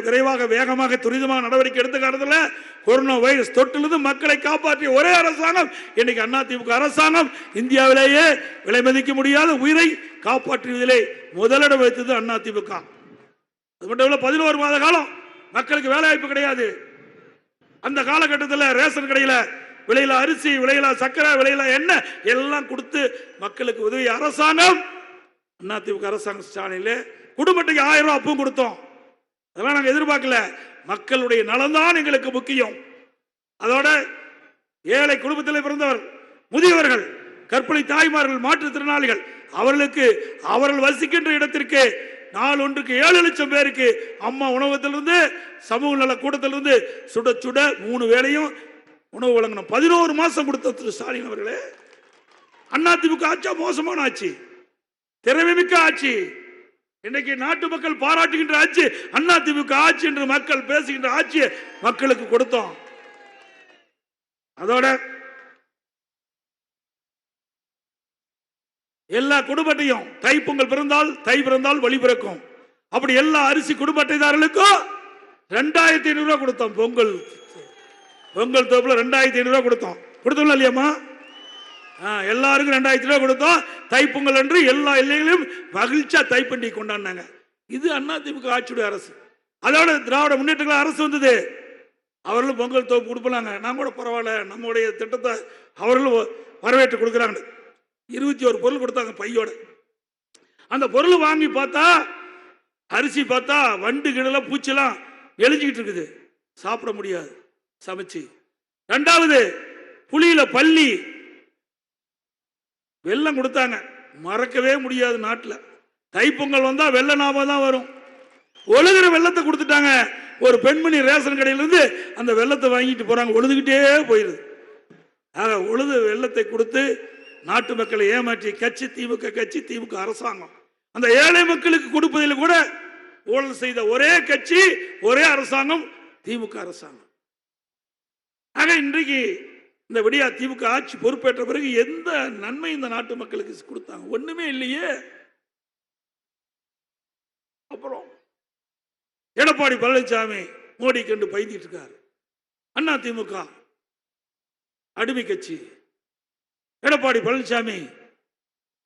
விரைவாக வேகமாக துரிதமாக நடவடிக்கை எடுத்த காலத்தில் கொரோனா வைரஸ் தொற்றிலிருந்து மக்களை காப்பாற்றிய ஒரே அரசாங்கம் இன்னைக்கு அதிமுக அரசாங்கம். இந்தியாவிலேயே விலை மதிக்க முடியாத உயிரை காப்பாற்றுவதிலே முதலிடம் வைத்தது அதிமுக. அது மட்டும் இல்ல, 11 மாத காலம் மக்களுக்கு வேலை வாய்ப்பு கிடையாது. அந்த காலகட்டத்தில் ரேஷன் கடையில் விலையில அரிசி, விலையில சக்கரை, விலையில எண்ணெய் எல்லாம் கொடுத்து மக்களுக்கு உதவி அரசாங்கம் அதிமுக அரசாங்கம். ஸ்டாலின் குடும்பத்துக்கு 1000 ரூபாய் அப்பவும் கொடுத்தோம். அதெல்லாம் நாங்கள் எதிர்பார்க்கல. மக்களுடைய நலன்தான் எங்களுக்கு முக்கியம். அதோட ஏழை குடும்பத்தில் பிறந்தவர், முதியவர்கள், கர்ப்பிணி தாய்மார்கள், மாற்றுத்திறனாளிகள் அவர்களுக்கு அவர்கள் வசிக்கின்ற இடத்திற்கு நாள் ஒன்றுக்கு 7 லட்சம் பேருக்கு அம்மா உணவகத்திலிருந்து சமூக நல கூட்டத்திலிருந்து சுட சுட 3 வேளையும் உணவு வழங்கணும். 11 மாசம் கொடுத்த திரு ஸ்டாலின் அவர்களே, அதிமுக ஆட்சி மோசமான ஆட்சி, திறமைமிக்க ஆட்சி. இன்னைக்கு நாட்டு மக்கள் பாராட்டுகின்ற ஆட்சி அதிமுக ஆட்சி என்று மக்கள் பேசுகின்ற ஆட்சியை மக்களுக்கு கொடுத்தோம். அதோட எல்லா குடும்பத்தையும் தைப்பொங்கல் பிறந்தால் வழி பிறக்கும். அப்படி எல்லா அரிசி குடும்ப அட்டைதாரர்களுக்கும் 2500 ரூபாய் கொடுத்தோம். பொங்கல் தோப்புல 2500 ரூபாய் கொடுத்தோம் இல்லையாமா? எல்லாருக்கும் 2000 ரூபாய் கொடுத்தோம். தைப்பொங்கல் அன்று எல்லா எல்லைகளிலும் மகிழ்ச்சியா தைப்பண்டி கொண்டாடினாங்க. இது அதிமுக ஆட்சியுடைய அரசு. அதோட திராவிட முன்னேற்ற அரசு வந்தது, அவர்களும் பொங்கல் தோப்பு கொடுப்பாங்க. நான் கூட பரவாயில்ல, நம்முடைய திட்டத்தை அவர்களும் வரவேற்று கொடுக்குறாங்க. 21 பொருள் கொடுத்தாங்க பையோட. அந்த பொருள் வாங்கி பார்த்தா, அரிசி பார்த்தா வண்டு கிடல பூச்செல்லாம் எழிஞ்சிக்கிட்டு இருக்குது, சாப்பிட முடியாது சமைச்சு. 2வது புளியில பள்ளி வெள்ளம் கொடுத்தாங்க, மறக்கவே முடியாது. நாட்டில் தைப்பொங்கல் வந்தா வெள்ள ஞாபகம் தான் வரும். ஒழுகிற வெள்ளத்தை கொடுத்துட்டாங்க. ஒரு பெண்மணி ரேஷன் கடையிலிருந்து அந்த வெள்ளத்தை வாங்கிட்டு போறாங்க, ஒழுதுகிட்டே போயிருது. ஒழுது வெள்ளத்தை கொடுத்து நாட்டு மக்களை ஏமாற்றி கட்சி திமுக அரசாங்கம். அந்த ஏழை மக்களுக்கு கொடுப்பதில் கூட ஊழல் செய்த ஒரே கட்சி, ஒரே அரசாங்கம் திமுக அரசாங்கம். ஆக இன்றைக்கு இந்த விடியா திமுக ஆட்சி பொறுப்பேற்ற பிறகு எந்த நன்மை இந்த நாட்டு மக்களுக்கு கொடுத்தாங்க? ஒண்ணுமே இல்லையே. அப்புறம் எடப்பாடி பழனிசாமி மோடி கண்டு பயந்துட்டு இருக்காரு. அதிமுக அடிமை கட்சி. எடப்பாடி பழனிசாமி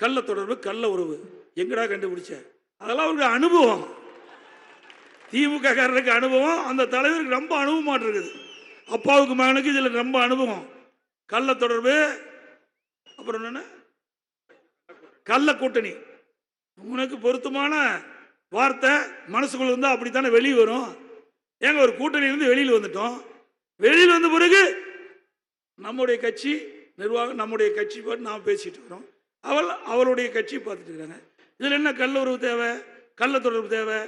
கள்ள தொடர்பு, கள்ள உறவு எங்கடா கண்டுபிடிச்ச? அதெல்லாம் அவருக்கு அனுபவம், திமுக காரருக்கு அனுபவம், அந்த தலைவருக்கு ரொம்ப அனுபவமா இருக்குது. அப்பாவுக்கு மகனுக்கு இதுல ரொம்ப அனுபவம். கள்ள தொடர்பு, அப்புறம் என்ன கள்ள கூட்டணி. உனக்கு பொருத்தமான வார்த்தை மனசுக்குள்ள இருந்தா அப்படித்தானே வெளியே வரும். ஏங்க ஒரு கூட்டணி இருந்து வெளியில் வந்துட்டோம். வெளியில் வந்த பிறகு நம்முடைய கட்சி நிர்வாகம், நம்முடைய கட்சி பார்த்து நாம் பேசிட்டு இருக்கிறோம், அவளுடைய கட்சி பார்த்துட்டு இருக்கிறாங்க. இதில் என்ன கள்ள உறவு தேவை, கள்ள தொடர்பு தேவை?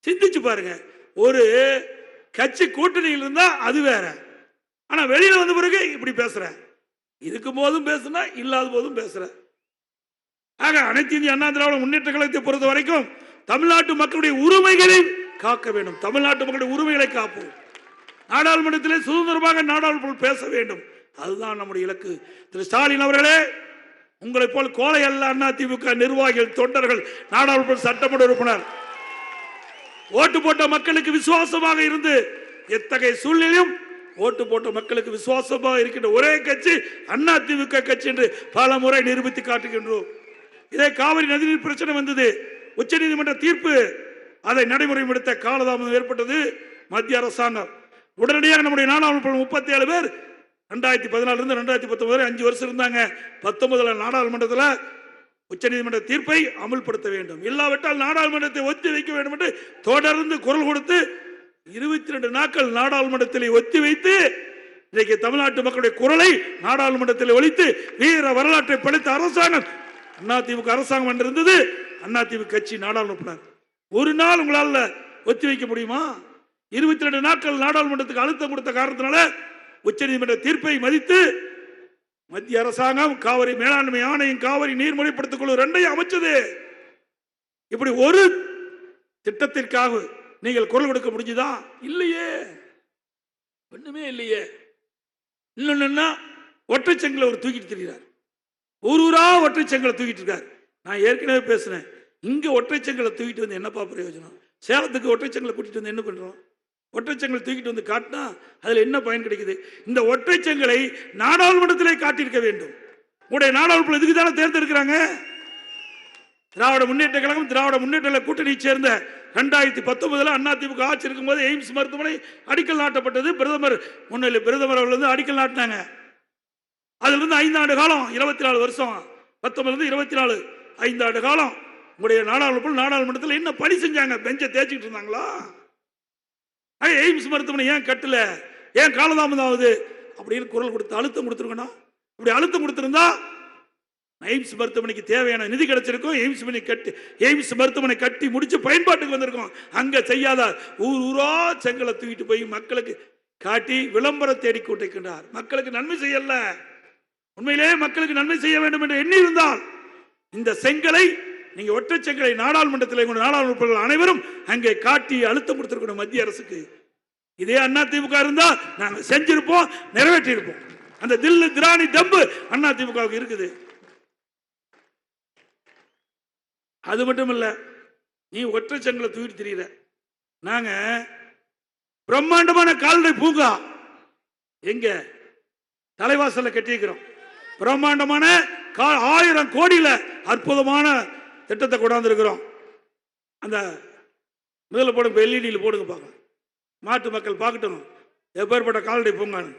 சிந்திச்சு பாருங்க. ஒரு கட்சி கூட்டணியில் இருந்தா அது வேற, ஆனா வெளியில வந்த பிறகு இப்படி பேசுற, இருக்கும் போதும் பேசுனா இல்லாத போதும் பேசுற. ஆக அனைத்து இந்திய அண்ணா திராவிட முன்னேற்ற கழகத்தை பொறுத்த வரைக்கும் தமிழ்நாட்டு மக்களுடைய உரிமைகளை காக்க வேண்டும். தமிழ்நாட்டு மக்களுடைய உரிமைகளை காப்போம். நாடாளுமன்றத்திலே சுதந்திரமாக நாடாளுமன்றம் பேச வேண்டும். அதுதான் நம்முடைய இலக்கு. திரு ஸ்டாலின் அவர்களே, உங்களை போல் கோலை அல்ல அதிமுக நிர்வாகிகள், தொண்டர்கள், நாடாளுமன்ற சட்டமன்ற உறுப்பினர், ஓட்டு போட்ட மக்களுக்கு விசுவாசமாக இருந்து எத்தகைய சூழ்நிலையும் ஓட்டு போட்ட மக்களுக்கு விசுவாசமாக இருக்கின்ற ஒரே கட்சி அதிமுக கட்சி என்று பல முறை நிரூபித்து காட்டுகின்றோம். இதே காவிரி நதிநீர் பிரச்சனை வந்தது, உச்சநீதிமன்ற தீர்ப்பு, அதை நடைமுறைப்படுத்த காலதாமதம் ஏற்பட்டது மத்திய அரசாங்கம். உடனடியாக நம்முடைய நாடாளுமன்ற 37 பேர் 2014 இருந்து 2019 வரை 5 வருஷம் இருந்தாங்க. 19 நாடாளுமன்றத்தில் உச்சநீதிமன்ற தீர்ப்பை அமல்படுத்த வேண்டும், இல்லாவிட்டால் நாடாளுமன்றத்தை ஒத்தி வைக்க வேண்டும் என்று தொடர்ந்து குரல் கொடுத்து 22 நாட்கள் நாடாளுமன்றத்தில் ஒத்தி வைத்து இன்றைக்கு தமிழ்நாட்டு மக்களுடைய குரலை நாடாளுமன்றத்தில் ஒலித்து வீர வரலாற்றை படைத்த அரசாங்கம் அதிமுக அரசாங்கம் என்று இருந்தது. அதிமுக கட்சி நாடாளுமன்ற ஒரு நாள் உங்களால் ஒத்தி வைக்க முடியுமா? 22 நாட்கள் நாடாளுமன்றத்துக்கு அழுத்தம் கொடுத்த காரணத்தினால உச்சநீதிமன்ற தீர்ப்பை மதித்து மத்திய அரசாங்கம் காவிரி மேலாண்மை ஆணையம், காவிரி நீர்முறைப்படுத்திக் குழு 2ஐயும் அமைச்சது. இப்படி ஒரு திட்டத்திற்காக நீங்கள் குரல் கொடுக்க முடிஞ்சுதா? இல்லையே, ஒண்ணுமே இல்லையே. இன்னொன்னா ஒற்றை செங்கலை ஒரு தூக்கிட்டு தெரிகிறார், ஊரூரா ஒற்றை செங்கலை தூக்கிட்டு இருக்கார். நான் ஏற்கனவே பேசினேன், இங்க ஒற்றை செங்கலை தூக்கிட்டு வந்து என்னப்பா பிரயோஜனம்? சேலத்துக்கு ஒற்றை செங்கலை கூட்டிட்டு வந்து என்ன பண்றோம்? ஒற்றை செங்கலை தூக்கிட்டு வந்து காட்டினா அதுல என்ன பயன் கிடைக்குது? இந்த ஒற்றை செங்கலை நாடாளுமன்றத்திலே காட்டியிருக்க வேண்டும். உடைய நாடாளுமன்றம் இதுக்கு தானே தேர்ந்தெடுக்கிறாங்க. திராவிட முன்னேற்ற கழகம், திராவிட முன்னேற்ற கூட்டணியை சேர்ந்த 2019 அதிமுக ஆட்சி இருக்கும்போது எய்ம்ஸ் மருத்துவமனை அடிக்கல் நாட்டப்பட்டது. பிரதமர் முன்னிலை, பிரதமர் அவர்கள் வந்து அடிக்கல் நாட்டினாங்க. அதுல இருந்து 5 ஆண்டு காலம், 24 வருஷம், 19 24 5 ஆண்டு காலம் உங்களுடைய நாடாளுமன்றத்தில் என்ன பணி செஞ்சாங்க? பெஞ்சை தேய்ச்சிக்கிட்டு இருந்தாங்களா? எய்ம்ஸ் மருத்துவமனை ஏன் கட்டல, ஏன் காலதாமதம் ஆகுது அப்படின்னு குரல் கொடுத்து அழுத்தம் கொடுத்துருக்கணும். இப்படி அழுத்தம் கொடுத்திருந்தா எய்ம்ஸ் மருத்துவமனைக்கு தேவையான நிதி கிடைச்சிருக்கும். எய்ம்ஸ் மருத்துவமனை கட்டி முடிச்சு பயன்பாட்டுக்கு வந்திருக்கும். அங்க செய்யாத ஊரா செங்கலை தூக்கிட்டு போய் மக்களுக்கு காட்டி விளம்பரம் தேடி கூட்டிக்கின்றார். மக்களுக்கு நன்மை செய்யல. உண்மையிலே மக்களுக்கு நன்மை செய்ய வேண்டும் என்று எண்ணி இருந்தால் இந்த செங்கலை நீங்க ஒற்றை செங்கலை நாடாளுமன்றத்தில் நாடாளுமன்ற அனைவரும் அங்கே காட்டி அழுத்தம் கொடுத்திருக்கணும் மத்திய அரசுக்கு. இதே அதிமுக இருந்தா நாங்க செஞ்சிருப்போம், நிறைவேற்றி இருப்போம். அந்த தில்லு திராணி தம்பு அதிமுகவுக்கு இருக்குது. அது மட்டும் இல்ல, நீ ஒற்றை செங்கலை தூக்கிட்டு திரியிற. நாங்க பிரம்மாண்டமான கால்நடை பூங்கா எங்க தலைவாசல்ல கட்டியிருக்கிறோம். பிரம்மாண்டமான 1000 கோடியில அற்புதமான திட்டத்தை கொண்டாந்து இருக்கிறோம். அந்த முதல்ல போடுங்க, எல்இடியில் போடுங்க, பார்க்க மாட்டு மக்கள் பார்க்கட்டும் எப்பேற்பட்ட கால்நடை பூங்கான்னு.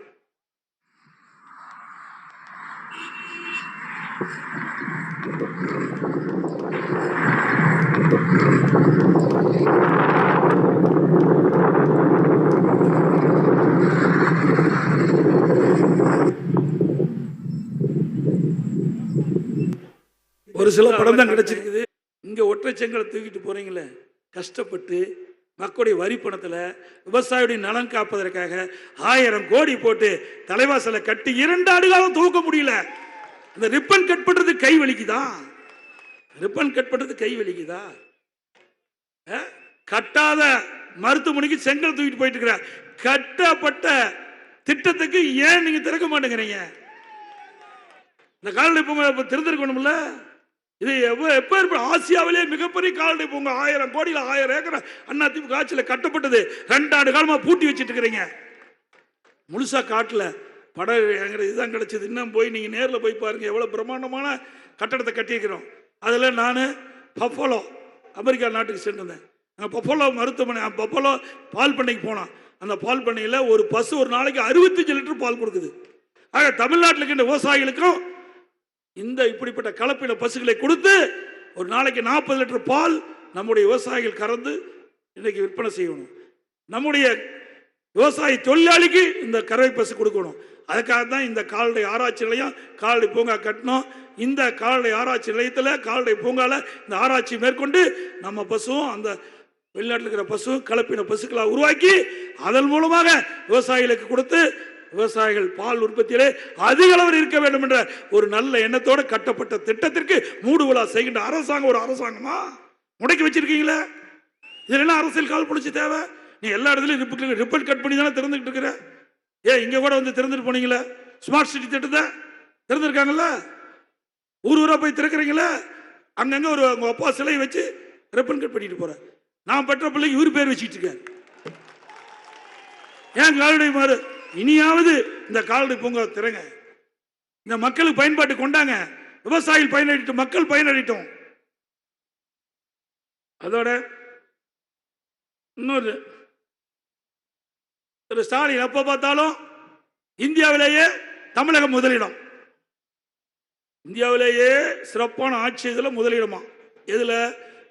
ஒரு சில படம் தான் கிடைச்சிருக்குது. இங்க ஒற்றை செங்கலை தூக்கிட்டு போறீங்களே, கஷ்டப்பட்டு மக்களுடைய வரி பணத்துல விவசாயியுடைய நலன் காப்பதற்காக 1000 கோடி போட்டு தலைவாசலை கட்டி 2 ஆண்டு காலம் தூக்க முடியல. இந்த ரிப்பன் கட் பண்றது கை வலிக்குதா? ரிப்பன் கட் பண்றது கை வலிக்குதா? கட்டாத மருத்துவமனைக்கு செங்கல் தூக்கிட்டு போயிட்டு இருக்கிற கட்டப்பட்ட திட்டத்துக்கு ஏன் நீங்க திறக்க மாட்டேங்கிறீங்க? இந்த கால்நடை பூங்கா திறந்திருக்கணும்ல. இது எப்ப ஆசியாவிலே மிகப்பெரிய கால்நடை பூங்கா 1000 கோடியில் 1000 ஏக்கர் அதிமுக ஆட்சியில் கட்டப்பட்டது. 2 ஆண்டு காலமா பூட்டி வச்சிட்டு இருக்கிறீங்க. முழுசா காட்டல, படம் இதுதான் கிடைச்சது. இன்னும் போய் நீங்க நேரில் போய் பாருங்க எவ்வளவு பிரம்மாண்டமான கட்டடத்தை கட்டியிருக்கிறோம். அதுல நான் பஃபலோ அமெரிக்கா நாட்டுக்கு சென்றிருந்தேன். பஃபலோ மருத்துவமனை, பஃபலோ பால் பண்ணைக்கு போனோம். அந்த பால் பண்ணையில் ஒரு பசு ஒரு நாளைக்கு 65 லிட்டர் பால் கொடுக்குது. ஆக தமிழ்நாட்டில் இருக்கின்ற விவசாயிகளுக்கும் இந்த இப்படிப்பட்ட கலப்பின பசுகளை கொடுத்து ஒரு நாளைக்கு 40 லிட்டர் பால் நம்முடைய விவசாயிகள் கறந்து இன்னைக்கு விற்பனை செய்யணும். நம்முடைய விவசாய தொழிலாளிக்கு இந்த கறவை பசு கொடுக்கணும். அதுக்காக தான் இந்த கால்நடை ஆராய்ச்சி நிலையம் கால்நடை பூங்கா கட்டணும். இந்த கால்நடை ஆராய்ச்சி நிலையத்தில் கால்நடை பூங்கால இந்த ஆராய்ச்சி மேற்கொண்டு நம்ம பசுவும் அந்த வெளிநாட்டில் இருக்கிற பசு கலப்பின பசுக்களை உருவாக்கி அதன் மூலமாக விவசாயிகளுக்கு கொடுத்து விவசாயிகள் பால் உற்பத்தியிலே அதிக அளவில் இருக்க வேண்டும் என்ற ஒரு நல்ல எண்ணத்தோடு கட்டப்பட்ட திட்டத்திற்கு மூடு விழா செய்கின்ற அரசாங்கம் ஒரு அரசாங்கமா முடக்கி வச்சிருக்கீங்களே. இதுல என்ன அரசியல் கால் பிடிச்சி தேவை? நீ எல்லா இடத்துலயும் ரிப்போர்ட் கட் பண்ணி தானே திறந்துகிட்டு இருக்கிற. இங்க கூட வந்து திறந்துட்டு போனீங்களே, ஸ்மார்ட் சிட்டி திட்டத்தை திறந்துருக்காங்கல்ல, ஊர் ஊரா போய் திறக்கிறீங்களே, அங்கங்க ஒரு உங்க அப்பா சிலையை வச்சு ரிப்பன் கட் பண்ணிட்டு போற. நான் பெற்ற பிள்ளைக்கு இவரு பேர் வச்சுட்டு இருக்காரு. ஏன் கால்நடை மாறு? இனியாவது இந்த கால்நடை பூங்கா திறங்க, இந்த மக்களுக்கு பயன்பாட்டு கொண்டாங்க, விவசாயிகள் பயனளிட்டும், மக்கள் பயனளிட்டும். அதோட இன்னொரு திரு ஸ்டாலின் எப்ப பார்த்தாலும் இந்தியாவிலேயே தமிழகம் முதலிடம், இந்தியாவிலேயே சிறப்பான ஆட்சி இதுல முதலிடமா. எதுல?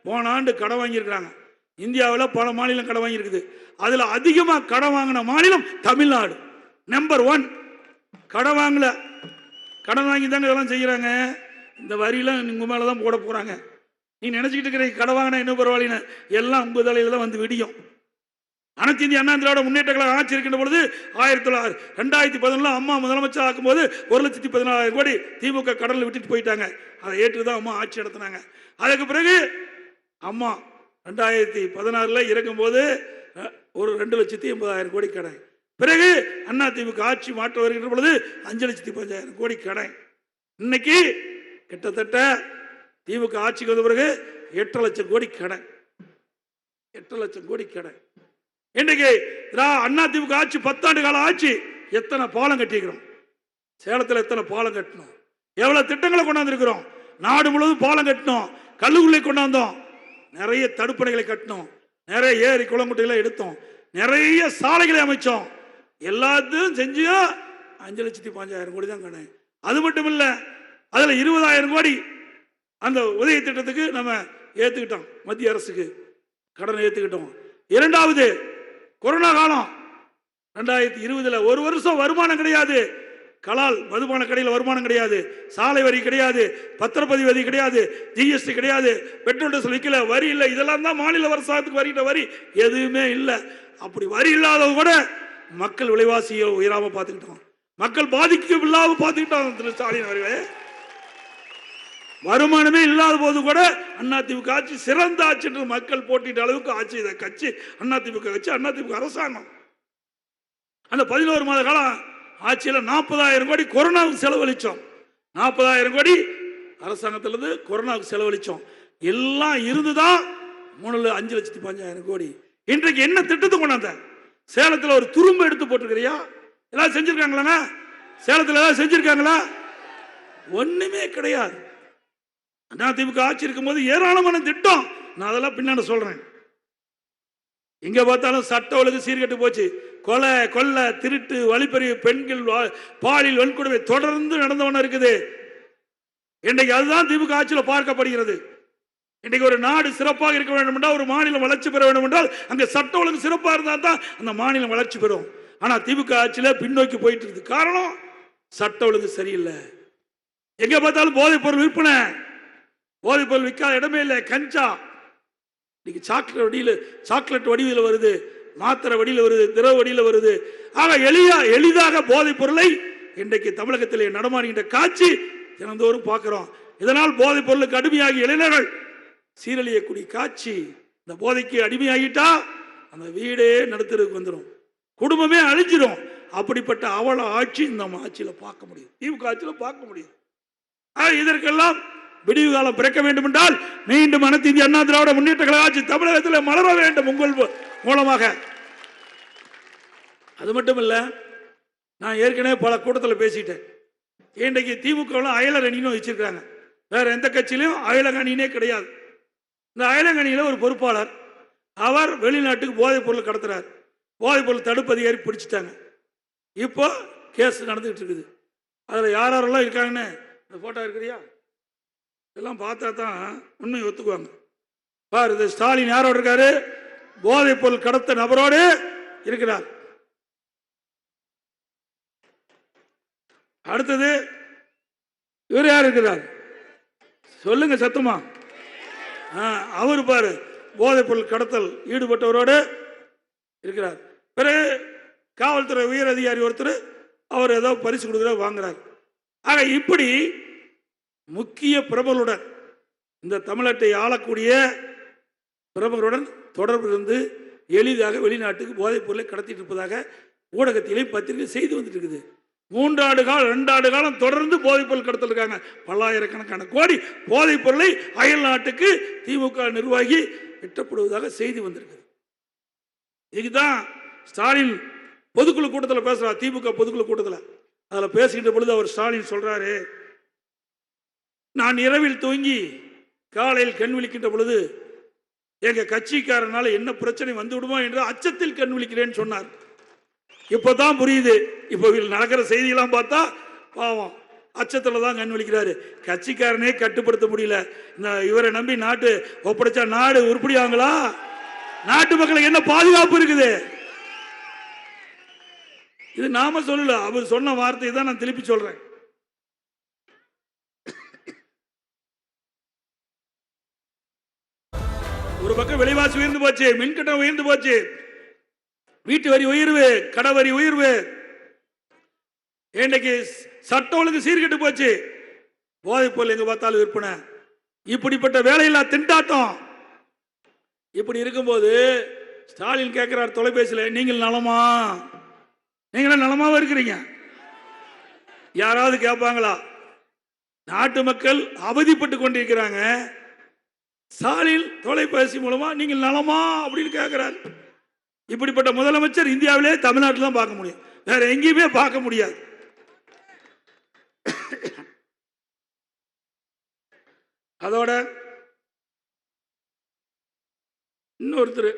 போன ஆண்டு கடன் வாங்கியிருக்கிறாங்க. இந்தியாவில் பல மாநிலம் கடன் வாங்கியிருக்குது. அதுல அதிகமாக கடன் வாங்கின மாநிலம் தமிழ்நாடு நம்பர் 1. கடன் வாங்கல, கடன் வாங்கி தாங்க இதெல்லாம் செய்யறாங்க. இந்த வரியெல்லாம் உங்க மேலதான் போட போறாங்க. நீ நினைச்சுக்கிட்டு இருக்கிற கடன் வாங்கினா இன்னும் பரவாயில்ல, எல்லாம் உங்க தலையில தான் வந்து விடியும். அனைத்து இந்திய அண்ணா திராவிட முன்னேற்ற கழகம் ஆட்சி இருக்கின்ற பொழுது 2011 அம்மா முதலமைச்சர் ஆக்கும் போது 1,14,000 கோடி திமுக கடலில் விட்டுட்டு போயிட்டாங்க. அதை ஏற்றுதான் அம்மா ஆட்சி நடத்தினாங்க. அதுக்கு பிறகு அம்மா 2016 இறக்கும் போது ஒரு 2,80,000 கோடி கடன். பிறகு அண்ணா திமுக ஆட்சி மாற்ற வருகின்ற பொழுது 5,15,000 கோடி கடன். இன்னைக்கு கிட்டத்தட்ட திமுக ஆட்சிக்கு வந்த பிறகு 8 லட்சம் கோடி கடன். 8 லட்சம் கோடி கடன். இன்றைக்கு அண்ணா திமுக ஆட்சி 10 ஆண்டு கால ஆட்சி. எத்தனை பாலம் கட்டிக்கிறோம், சேலத்தில் எத்தனை பாலம் கட்டணும், எவ்வளவு திட்டங்களை கொண்டாந்துருக்கிறோம். நாடு முழுவதும் பாலம் கட்டணும், கல்லுக்குள்ளே கொண்டாந்தோம், நிறைய தடுப்பணைகளை கட்டணும், நிறைய ஏரி குளங்குட்டைகளை எடுத்தோம், நிறைய சாலைகளை அமைச்சோம். எல்லாத்தையும் செஞ்சியும் 5,15,000 கோடி தான் கடன். அது மட்டும் இல்ல, அதுல 20,000 கோடி அந்த உதவி திட்டத்துக்கு நம்ம ஏத்துக்கிட்டோம், மத்திய அரசுக்கு கடன் ஏத்துக்கிட்டோம். இரண்டாவது கொரோனா காலம் 2020 ஒரு வருஷம் வருமானம் கிடையாது. கலால் மதுபான கடையில் வருமானம் கிடையாது, சாலை வரி கிடையாது, பத்திரப்பதிவு வரி கிடையாது, ஜிஎஸ்டி கிடையாது, பெட்ரோல் டீசல் விற்கல, வரி இல்லை. இதெல்லாம் தான் மாநில அரசாங்கத்துக்கு வருகின்ற வரி, எதுவுமே இல்லை. அப்படி வரி இல்லாத கூட மக்கள் விலைவாசியை உயராம பார்த்துக்கிட்டோம், மக்கள் பாதிக்க இல்லாம பார்த்துக்கிட்டோம். திரு ஸ்டாலின் அவர்களே, வருமானமே இல்லாத போது கூட அதிமுக ஆட்சி சிறந்த ஆட்சி என்று மக்கள் போட்டிட்ட அளவுக்கு ஆட்சி இதை கட்சி அதிமுக கட்சி, அதிமுக அரசாங்கம். அந்த 11 மாத காலம் ஆட்சியில் 40,000 கோடி கொரோனாவுக்கு செலவழிச்சோம். 40,000 கோடி அரசாங்கத்திலிருந்து கொரோனாவுக்கு செலவழிச்சோம். எல்லாம் இருந்துதான் 5,15,000 கோடி. இன்றைக்கு என்ன திட்டத்தை கொண்டாந்த? சேலத்தில் ஒரு துரும்பு எடுத்து போட்டிருக்கிறியா? எல்லாம் செஞ்சிருக்காங்களா? சேலத்தில் ஏதாவது செஞ்சிருக்காங்களா? ஒண்ணுமே கிடையாது. அதிமுக ஆட்சி இருக்கும் போது ஏராளமான திட்டம், நான் அதெல்லாம் பின்னாடி சொல்றேன். எங்க பார்த்தாலும் சட்ட ஒழுங்கு சீர்கெட்டு போச்சு. கொலை, கொள்ளை, திருட்டு, வழிப்பறி, பெண்கள் பாலியல் வன்கொடுமை தொடர்ந்து நடந்தவன இருக்குது. இன்றைக்கு அதுதான் திமுக ஆட்சியில் பார்க்கப்படுகிறது. இன்றைக்கு ஒரு நாடு சிறப்பாக இருக்க வேண்டும் என்றால், ஒரு மாநிலம் வளர்ச்சி பெற வேண்டும் என்றால் அங்க சட்ட ஒழுங்கு சிறப்பாக இருந்தால் தான் அந்த மாநிலம் வளர்ச்சி பெறும். ஆனா திமுக ஆட்சியில பின்னோக்கி போயிட்டு இருக்கு. காரணம் சட்ட ஒழுங்கு சரியில்லை. எங்க பார்த்தாலும் போதைப் பொருள் விற்பனை, போதைப் பொருள் விற்காத இடமே இல்லை. கஞ்சா இன்னைக்கு சாக்லேட் வடிவில் வருது, மாத்திரை வடியில் வருது, திரவ வடியில் வருது. ஆக எளிதாக போதைப் பொருளை இன்றைக்கு தமிழகத்திலே நடமாடுகின்ற காட்சி தினந்தோறும் பார்க்கிறோம். இதனால் போதைப் பொருளுக்கு அடிமையாகி இளைஞர்கள் சீரழியக்கூடிய காட்சி. இந்த போதைக்கு அடிமையாகிட்டா அந்த வீடே நடுத்தருக்கு வந்துடும், குடும்பமே அழிஞ்சிடும். அப்படிப்பட்ட அவல ஆட்சி இந்த ஆட்சியில பார்க்க முடியும், திமுக ஆட்சியில பார்க்க முடியும். இதற்கெல்லாம் விடிவு காலம் பிறக்க வேண்டும் என்றால் மீண்டும் அனைத்து இந்திய அண்ணா திராவிட முன்னேற்ற கழக ஆட்சி தமிழகத்தில் மலர வேண்டும் உங்கள் மூலமாக. அது மட்டும் இல்ல, நான் ஏற்கனவே பல கூட்டத்தில் பேசிட்டேன். இன்றைக்கு திமுக அயலர் அணின்னு வச்சிருக்காங்க. வேற எந்த கட்சியிலும் அயலக அணினே கிடையாது. இந்த அயலக அணியில ஒரு பொறுப்பாளர், அவர் வெளிநாட்டுக்கு போதைப் பொருள் கடத்துறார். போதைப் பொருள் தடுப்பு அதிகாரி பிடிச்சிட்டாங்க. இப்போ கேஸ் நடந்துகிட்டு இருக்குது. அதுல யாரெல்லாம் இருக்காங்கன்னு இந்த போட்டோ இருக்கிறியா, இதெல்லாம் பார்த்தா தான் உண்மை ஒத்துக்குவாங்க. பாரு, இது ஸ்டாலின் யாரோடு இருக்காரு? போதைப் பொருள் கடத்த நபரோடு இருக்கிறார். அடுத்தது இவர் யார் இருக்கிறார் சொல்லுங்க சத்தமா. அவர் பாரு போதைப் பொருள் கடத்தல் ஈடுபட்டவரோடு இருக்கிறார். பிறகு காவல்துறை உயர் அதிகாரி ஒருத்தர் அவர் ஏதோ பரிசு கொடுக்குற வாங்குறார். ஆக இப்படி முக்கிய பிரபலுடன் இந்த தமிழ்நாட்டை ஆளக்கூடிய பிரபலுடன் தொடர்பு இருந்து எளிதாக வெளிநாட்டுக்கு போதைப் பொருளை கடத்திட்டு இருப்பதாக ஊடகத்திலே பத்திரிகை செய்து வந்துட்டு இருக்குது. 3 ஆண்டு காலம் 2 ஆண்டு காலம் தொடர்ந்து போதைப் பொருள் கடத்தல் இருக்காங்க. பல்லாயிரக்கணக்கான கோடி போதைப் பொருளை அயல் நாட்டுக்கு திமுக நிர்வாகி வெட்டப்படுவதாக செய்தி வந்திருக்கு. இதுதான் ஸ்டாலின் பொதுக்குழு கூட்டத்தில் பேசுறார். திமுக பொதுக்குழு கூட்டத்தில் அதில் பேசுகின்ற பொழுது அவர் ஸ்டாலின் சொல்றாரு, நான் இரவில் தூங்கி காலையில் கண் விழிக்கின்ற பொழுது எங்க கட்சிக்காரனால என்ன பிரச்சனை வந்து விடுமோ என்று அச்சத்தில் கண் விழிக்கிறேன்னு சொன்னார். இப்பதான் புரியுது. இப்போ நடக்கிற செய்தியெல்லாம் பார்த்தா பாவம் அச்சத்துல தான் கண் விழிக்கிறாரு. கட்சிக்காரனே கட்டுப்படுத்த முடியல. இவரை நம்பி நாட்டு ஒப்படைச்சா நாடு உருப்படியாங்களா? நாட்டு மக்களுக்கு என்ன பாதுகாப்பு இருக்குது? இது நாம சொல்லல, அவர் சொன்ன வார்த்தை தான் நான் திருப்பி சொல்றேன். ஒரு பக்கம் விலைவாசி உயர்ந்து போச்சு, மின்கட்டணம் உயர்ந்து போச்சு, வீட்டு வரி உயர்வு, கடை வரி உயர்வு, இன்றைக்கு சட்ட ஒழுங்கு சீர்கெட்டு போச்சு, போதைப் பொருள் எங்க பார்த்தாலும் விற்பனை, இப்படிப்பட்ட வேலையில்லா திண்டாட்டம். இப்படி இருக்கும்போது ஸ்டாலின் கேட்கிறார் தொலைபேசியில், நீங்கள் நலமா? நீங்களும் நலமாவும் இருக்கிறீங்க? யாராவது கேட்பாங்களா? நாட்டு மக்கள் அவதிப்பட்டு கொண்டிருக்கிறாங்க. ஸ்டாலின் தொலைபேசி மூலமா நீங்கள் நலமா அப்படின்னு கேட்கிறார். இப்படிப்பட்ட முதலமைச்சர் இந்தியாவிலே தமிழ்நாட்டில் தான் பார்க்க முடியும், வேற எங்கேயுமே பார்க்க முடியாது. அதோட இன்னொருத்தர்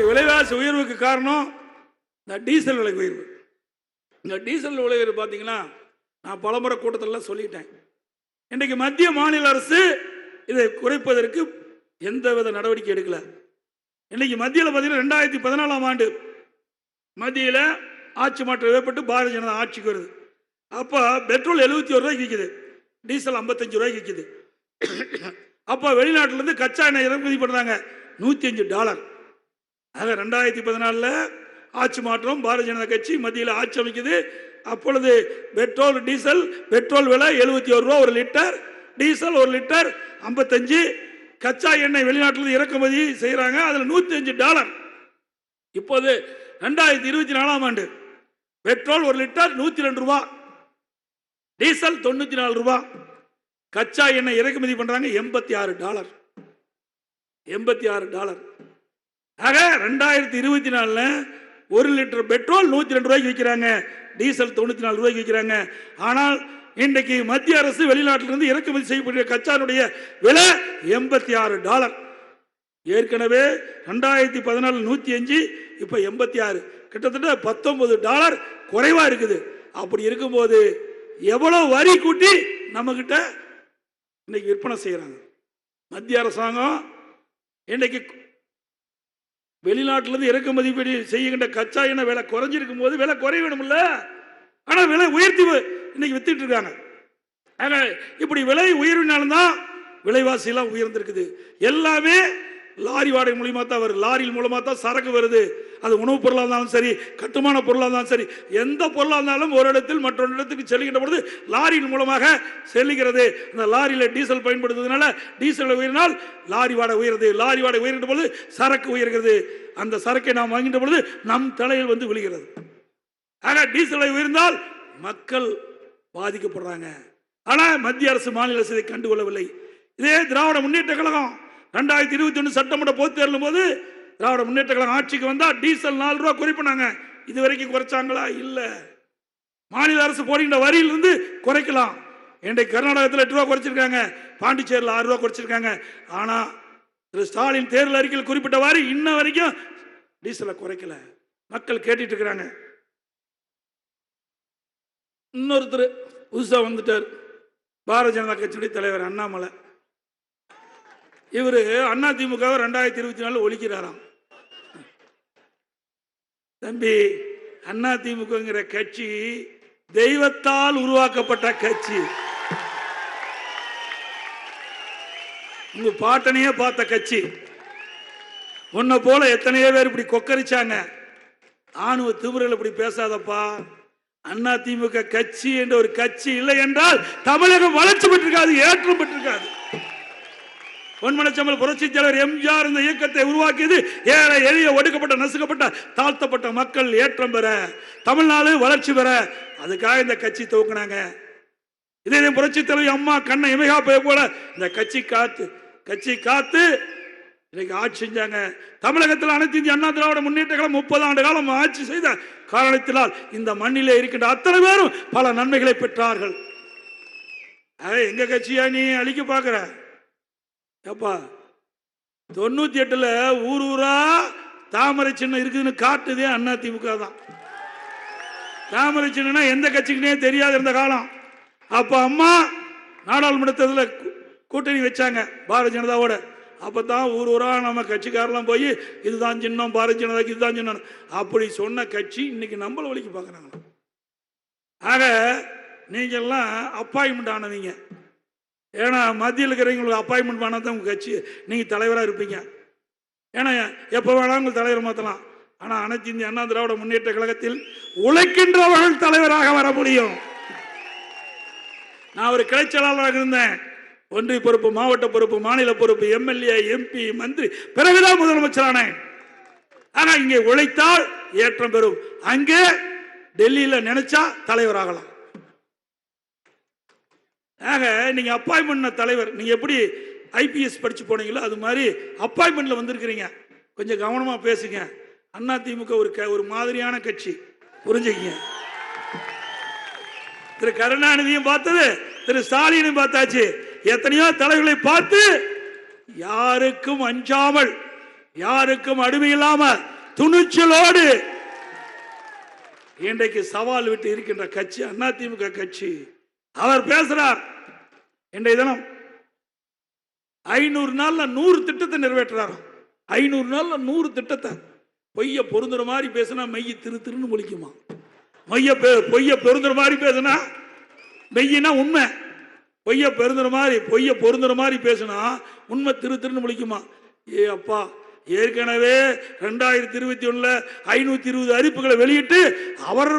விலைவாசி உயர்வுக்கு காரணம் இந்த டீசல் விலை உயர்வு. இந்த டீசல் விலை உயர்வு பார்த்தீங்கன்னா நான் பலமுறை கூட்டத்தில் சொல்லிட்டேன். இன்றைக்கு மத்திய மாநில அரசு இதை குறைப்பதற்கு எந்தவித நடவடிக்கை எடுக்கல. இன்னைக்கு மத்தியில் பார்த்தீங்கன்னா 2014ஆம் ஆண்டு மத்தியில் ஆட்சி மாற்றம் ஏற்பட்டு பாரதிய ஜனதா ஆட்சிக்கு வருது. அப்போ பெட்ரோல் 71 ரூபாய்க்கு விற்கிது, டீசல் 55 ரூபாய்க்கு விற்கிது. அப்போ வெளிநாட்டிலிருந்து கச்சா எண்ணெய் இறக்குமதி பண்ணுறாங்க $105. ஆக 2014 ஆட்சி மாற்றம், பாரதிய ஜனதா கட்சி மத்தியில் ஆட்சி அமைக்குது. அப்பொழுது பெட்ரோல் டீசல் பெட்ரோல் விலை 71 ரூபா ஒரு லிட்டர், டீசல் ஒரு லிட்டர் 55. கச்சா எண்ணெய் வெளிநாட்டிலிருந்து இறக்குமதி செய்யறாங்க, அதில் $105. இப்போது 2024ஆம் ஆண்டு பெட்ரோல் ஒரு லிட்டர் 102 ரூபா, டீசல் 94 ரூபா, கச்சா எண்ணெய் இறக்குமதி பண்றாங்க $86. $86. ஆக 2024 ஒரு லிட்டர் பெட்ரோல் 102 ரூபாய்க்கு விற்கிறாங்க, டீசல் 94 ரூபாய்க்கு விற்கிறாங்க. ஆனால் இன்றைக்கு மத்திய அரசு வெளிநாட்டிலிருந்து இறக்குமதி செய்யக்கூடிய கச்சானுடைய விலை $86. ஏற்கனவே 2014 105, இப்ப 86, கிட்டத்தட்ட $19 குறைவா இருக்குது. அப்படி இருக்கும்போது எவ்வளவு வரி கூட்டி நம்ம கிட்ட இன்னைக்கு விற்பனை செய்யறாங்க மத்திய அரசாங்கம். இன்னைக்கு வெளிநாட்டிலிருந்து இறக்குமதி செய்கின்ற கச்சா எண்ணெய் விலை குறைஞ்சிருக்கும் போது விலை குறைய வேணும்ல, ஆனா விலை உயர்த்தி இன்னைக்கு வித்துட்டு இருக்காங்க. இப்படி விலை உயர்வினால்தான் விலைவாசி எல்லாம் உயர்ந்திருக்குது. எல்லாமே லாரி வாடகை மூலியமா தான் வருது, லாரியில் மூலமா தான் சரக்கு வருது. அது உணவுப் பொருளாக இருந்தாலும் சரி, கட்டுமான பொருளாக இருந்தாலும் சரி, எந்த பொருளாக இருந்தாலும் ஒரு இடத்தில் மற்றொரு இடத்துக்கு செல்கின்ற பொழுது லாரியின் மூலமாக செல்லுகிறது. அந்த லாரியில டீசல் பயன்படுத்துவதனால டீசல் உயர்னால் லாரி வாடகை உயர்றது, லாரி வாடகை உயர்கின்ற பொழுது சரக்கு உயர்கிறது. அந்த சரக்கை நாம் வாங்கின்ற பொழுது நம் தலையில் வந்து விழுகிறது. ஆக டீசல் உயர்ந்தால் மக்கள் பாதிக்கப்படுறாங்க. ஆனா மத்திய அரசு மாநில அரசு இதை கண்டுகொள்ளவில்லை. இதே திராவிட முன்னேற்ற கழகம் 2021 சட்டமன்ற பொதுத் தேர்தலும் போது திராவிட முன்னேற்ற கழகம் ஆட்சிக்கு வந்தா டீசல் 4 ரூபாய் குறைப்பினாங்க. இது வரைக்கும் குறைச்சாங்களா? இல்ல. மாநில அரசு போடுகின்ற வரியிலிருந்து குறைக்கலாம். இன்றைக்கு கர்நாடகத்தில் 8 ரூபாய் குறைச்சிருக்காங்க, பாண்டிச்சேரியில் 6 ரூபாய் குறைச்சிருக்காங்க. ஆனா திரு ஸ்டாலின் தேர்தல் அறிக்கையில் குறிப்பிட்ட வாரி இன்ன வரைக்கும் டீசலை குறைக்கல. மக்கள் கேட்டுட்டு இருக்கிறாங்க. இன்னொருத்தர் புதுசா வந்துட்டார், பாரதிய ஜனதா கட்சியுடைய தலைவர் அண்ணாமலை. இவரு அதிமுக 2024 ஒழிக்கிறாராம். தம்பி, அதிமுகங்கிற கட்சி தெய்வத்தால் உருவாக்கப்பட்ட கட்சி. உங்க பாட்டனையே பார்த்த கட்சி. உன்னை போல எத்தனையோ பேர் இப்படி கொக்கரிச்சாங்க. ஆணுவ திமிரல் இப்படி பேசாதப்பா. அதிமுக கட்சி என்ற ஒரு கட்சி இல்லை என்றால் தமிழகம் வளர்ச்சி பெற்றிருக்காது, ஏற்றம் பெற்றிருக்காது. பொன்மனச்செம்மல் புரட்சி தலைவர் எம்ஜிஆர் இந்த இயக்கத்தை உருவாக்கியது ஏழை எளிய ஒடுக்கப்பட்ட நசுக்கப்பட்ட தாழ்த்தப்பட்ட மக்கள் ஏற்றம் பெற, தமிழ்நாடு வளர்ச்சி பெற. அதுக்காக இந்த கட்சி துவக்கினாங்க. இதே புரட்சி தலைவர் அம்மா கண்ணை இமைகா போல இந்த கட்சி காத்து இன்னைக்கு ஆட்சி செஞ்சாங்க. தமிழகத்தில் அனைத்து இந்திய அண்ணா திராவிட முன்னேற்ற கழகம் 30 ஆண்டு காலம் ஆட்சி செய்த காரணத்தினால் இந்த மண்ணிலே இருக்கின்ற அத்தனை பேரும் பல நன்மைகளை பெற்றார்கள். எங்க கட்சியா நீ அழிக்க பாக்குற? எப்பா 98ல ஊர் ஊரா தாமரை சின்னம் இருக்குதுன்னு காட்டுதே அதிமுக தான். தாமரை சின்னம்னா எந்த கட்சிக்குனே தெரியாது இருந்த காலம். அப்ப அம்மா நாடாளுமன்றத்தில் கூட்டணி வச்சாங்க பாரதிய ஜனதாவோட. அப்பதான் ஊர் ஊரா நம்ம கட்சிக்காரெல்லாம் போய் இதுதான் சின்னம், பாரதிய ஜனதாக்கு இதுதான் சின்னம் அப்படி சொன்ன கட்சி இன்னைக்கு நம்மள வழிக்கு பார்க்கறாங்க. ஆக நீங்க எல்லாம் அப்பாயின்மெண்ட் ஆனவங்க. ஏன்னா மத்தியில் இருக்கிறவங்களுக்கு அப்பாயின்மெண்ட் பண்ணாதான் உங்க கட்சி நீங்க தலைவராக இருப்பீங்க. ஏன்னா எப்ப வேணாலும் உங்கள் தலைவர் மாற்றலாம். ஆனா அனைத்து இந்திய அண்ணா திராவிட முன்னேற்ற கழகத்தில் உழைக்கின்றவர்கள் தலைவராக வர முடியும். நான் ஒரு கிளை செயலாளராக இருந்தேன். ஒன்றிய பொறுப்பு, மாவட்ட பொறுப்பு, மாநில பொறுப்பு, எம்எல்ஏ, எம்பி, மந்திரி, பிறகுதான் முதலமைச்சரானேன். ஆனா இங்கே உழைத்தால் ஏற்றம் பெறும். அங்கே டெல்லியில நினைச்சா தலைவராகலாம். ஆக நீங்க அப்பாயின்மெண்ட் தலைவர், நீங்க எப்படி ஐபிஎஸ் படிச்சு போனீங்களோ அது மாதிரி அப்பாயின்மெண்ட்ல வந்திருக்கிறீங்க. கொஞ்சம் கவனமா பேசுங்க. அதிமுக ஒரு மாதிரியான கட்சி, புரிஞ்சுக்கீங்க. திரு கருணாநிதியும் பார்த்தது, திரு ஸ்டாலினும் பார்த்தாச்சு. எத்தனையோ தலைவர்களை பார்த்து யாருக்கும் அஞ்சாமல், யாருக்கும் அடிமை இல்லாம துணிச்சலோடு இன்றைக்கு சவால் விட்டு இருக்கின்ற கட்சி அதிமுக கட்சி. அவர் பேசுறார். இன்றைய தினம் 500 நாள்ல 100 திட்டத்தை நிறைவேற்றார். 500 நாள்ல 100 திட்டத்தை. பொய்ய பொருந்துற மாதிரி பேசினா மெய்ய திருன்னு முழிக்குமா? பொய்ய பொருந்துற மாதிரி பேசினா மெய்யினா உண்மை. பொய்ய பொருந்துற மாதிரி பேசினா உண்மை திருன்னு முழிக்குமா? ஏ அப்பா, ஏற்கனவே 2021 520 அறிவிப்புகளை வெளியிட்டு அவர்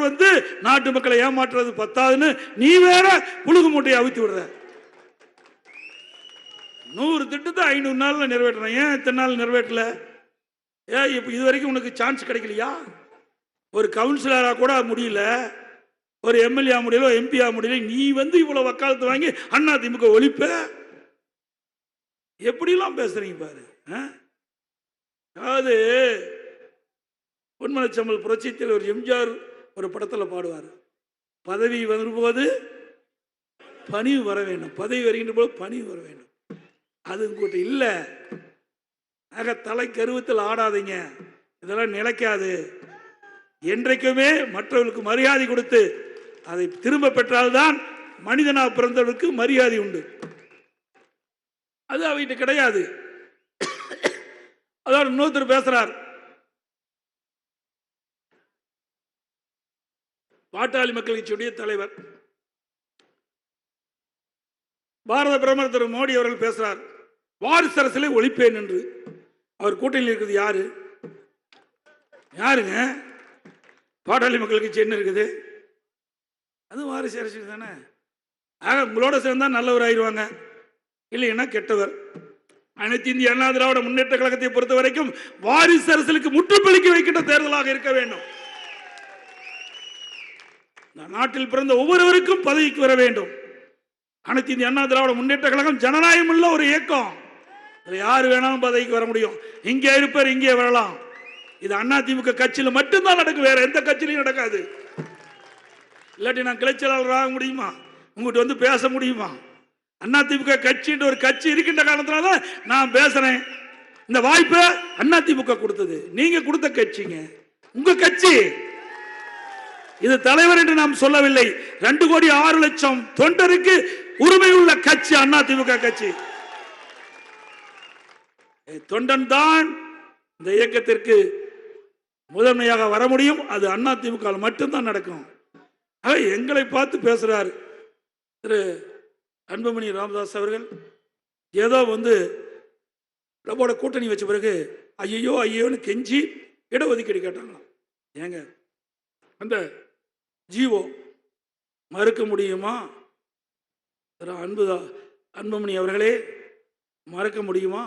நாட்டு மக்களை ஏமாற்றுறது பத்தாதுன்னு நீ வேற புழுகு மூட்டையை அவித்து விடுற. 100 திட்டத்தை 500 நாள்ல நிறைவேற்றணும். ஏன் இத்தனை நாள் நிறைவேற்றல? இப்ப இது வரைக்கும் உனக்கு சான்ஸ் கிடைக்கலையா? ஒரு கவுன்சிலரா கூட முடியல, ஒரு எம்எல்ஏ முடியல, எம்பி முடியல. நீ இவ்வளவு வக்காலத்து வாங்கி அதிமுக ஒழிப்ப? எப்படிலாம் பேசுறீங்க பாரு. அதாவது பொன்மனச்செம்மல் புரட்சி தலைவர் எம்ஜிஆர் ஒரு படத்துல பாடுவார், பதவி வரும்போது பணிவு வர வேண்டும், பதவி வருகின்ற போது பணிவு வர வேண்டும். அது உங்ககிட்ட இல்ல. ஆக தலை கருவத்தில் ஆடாதீங்க, இதெல்லாம் நிலைக்காது. என்றைக்குமே மற்றவர்களுக்கு மரியாதை கொடுத்து அதை திரும்ப பெற்றால்தான் மனிதனாக பிறந்தவர்களுக்கு மரியாதை உண்டு. அது அவகிட்ட கிடையாது. அதாவது இன்னொருத்தர் பேசுறார், பாட்டாளி மக்கள் கட்சியுடைய தலைவர் பாரத பிரதமர் திரு மோடி அவர்கள் பேசுறார், வாரிசு அரசியலை ஒழிப்பேன் என்று. அவர் கூட்டணியில் இருக்குது யாருங்க? பாட்டாளி மக்கள் கட்சி என்ன இருக்குது? அது வாரிசு அரசியல் தானே. ஆக உங்களோட சேர்ந்தா நல்லவர் ஆயிடுவாங்க, இல்லைன்னா கெட்டவர். அனைத்து இந்திய அண்ணா திராவிட முன்னேற்ற கழகத்தை பொறுத்த வரைக்கும் வாரிசு அரசியலுக்கு முற்றுப்புள்ளிக்கு வைக்கின்ற தேர்தலாக இருக்க வேண்டும். நாட்டில் பிறந்த ஒவ்வொருவருக்கும் பதவிக்கு வர வேண்டும். அனைத்து இந்திய அண்ணா திராவிட முன்னேற்ற கழகம் ஜனநாயகம் உள்ள ஒரு இயக்கம். யாரு வேணாலும் பதவிக்கு வர முடியும். இங்கே இருப்பார், இங்கே வரலாம். இது அதிமுக கட்சியில மட்டும்தான் நடக்கும், வேற எந்த கட்சியிலும் நடக்காது. இல்லாட்டி நான் கிளை செயலாளர் ஆக முடியுமா? உங்ககிட்ட பேச முடியுமா? அதிமுக கட்சின்ற ஒரு கட்சி இருக்கின்ற காரணத்தினால நான் பேசுறேன். இந்த வாய்ப்பை அதிமுக கொடுத்தது, நீங்க கொடுத்த கட்சிங்க, உங்க கட்சி. இது தலைவர் என்று நாம் சொல்லவில்லை. 2,06,00,000 தொண்டருக்கு உரிமை உள்ள கட்சி அதிமுக கட்சி. தொண்டன் தான் இந்த இயக்கத்திற்கு முதன்மையாக வர முடியும். அது அதிமுக மட்டும்தான் நடக்கும். எங்களை பார்த்து பேசுறார் திரு அன்புமணி ராமதாஸ் அவர்கள். ஏதோ நம்மோட கூட்டணி வச்ச பிறகு ஐயோ ஐயோன்னு கெஞ்சி இடஒதுக்கீடு கேட்டாங்களாம். ஏங்க அந்த ஜீவோ மறுக்க முடியுமா? திரு அன்புமணி அவர்களே, மறுக்க முடியுமா?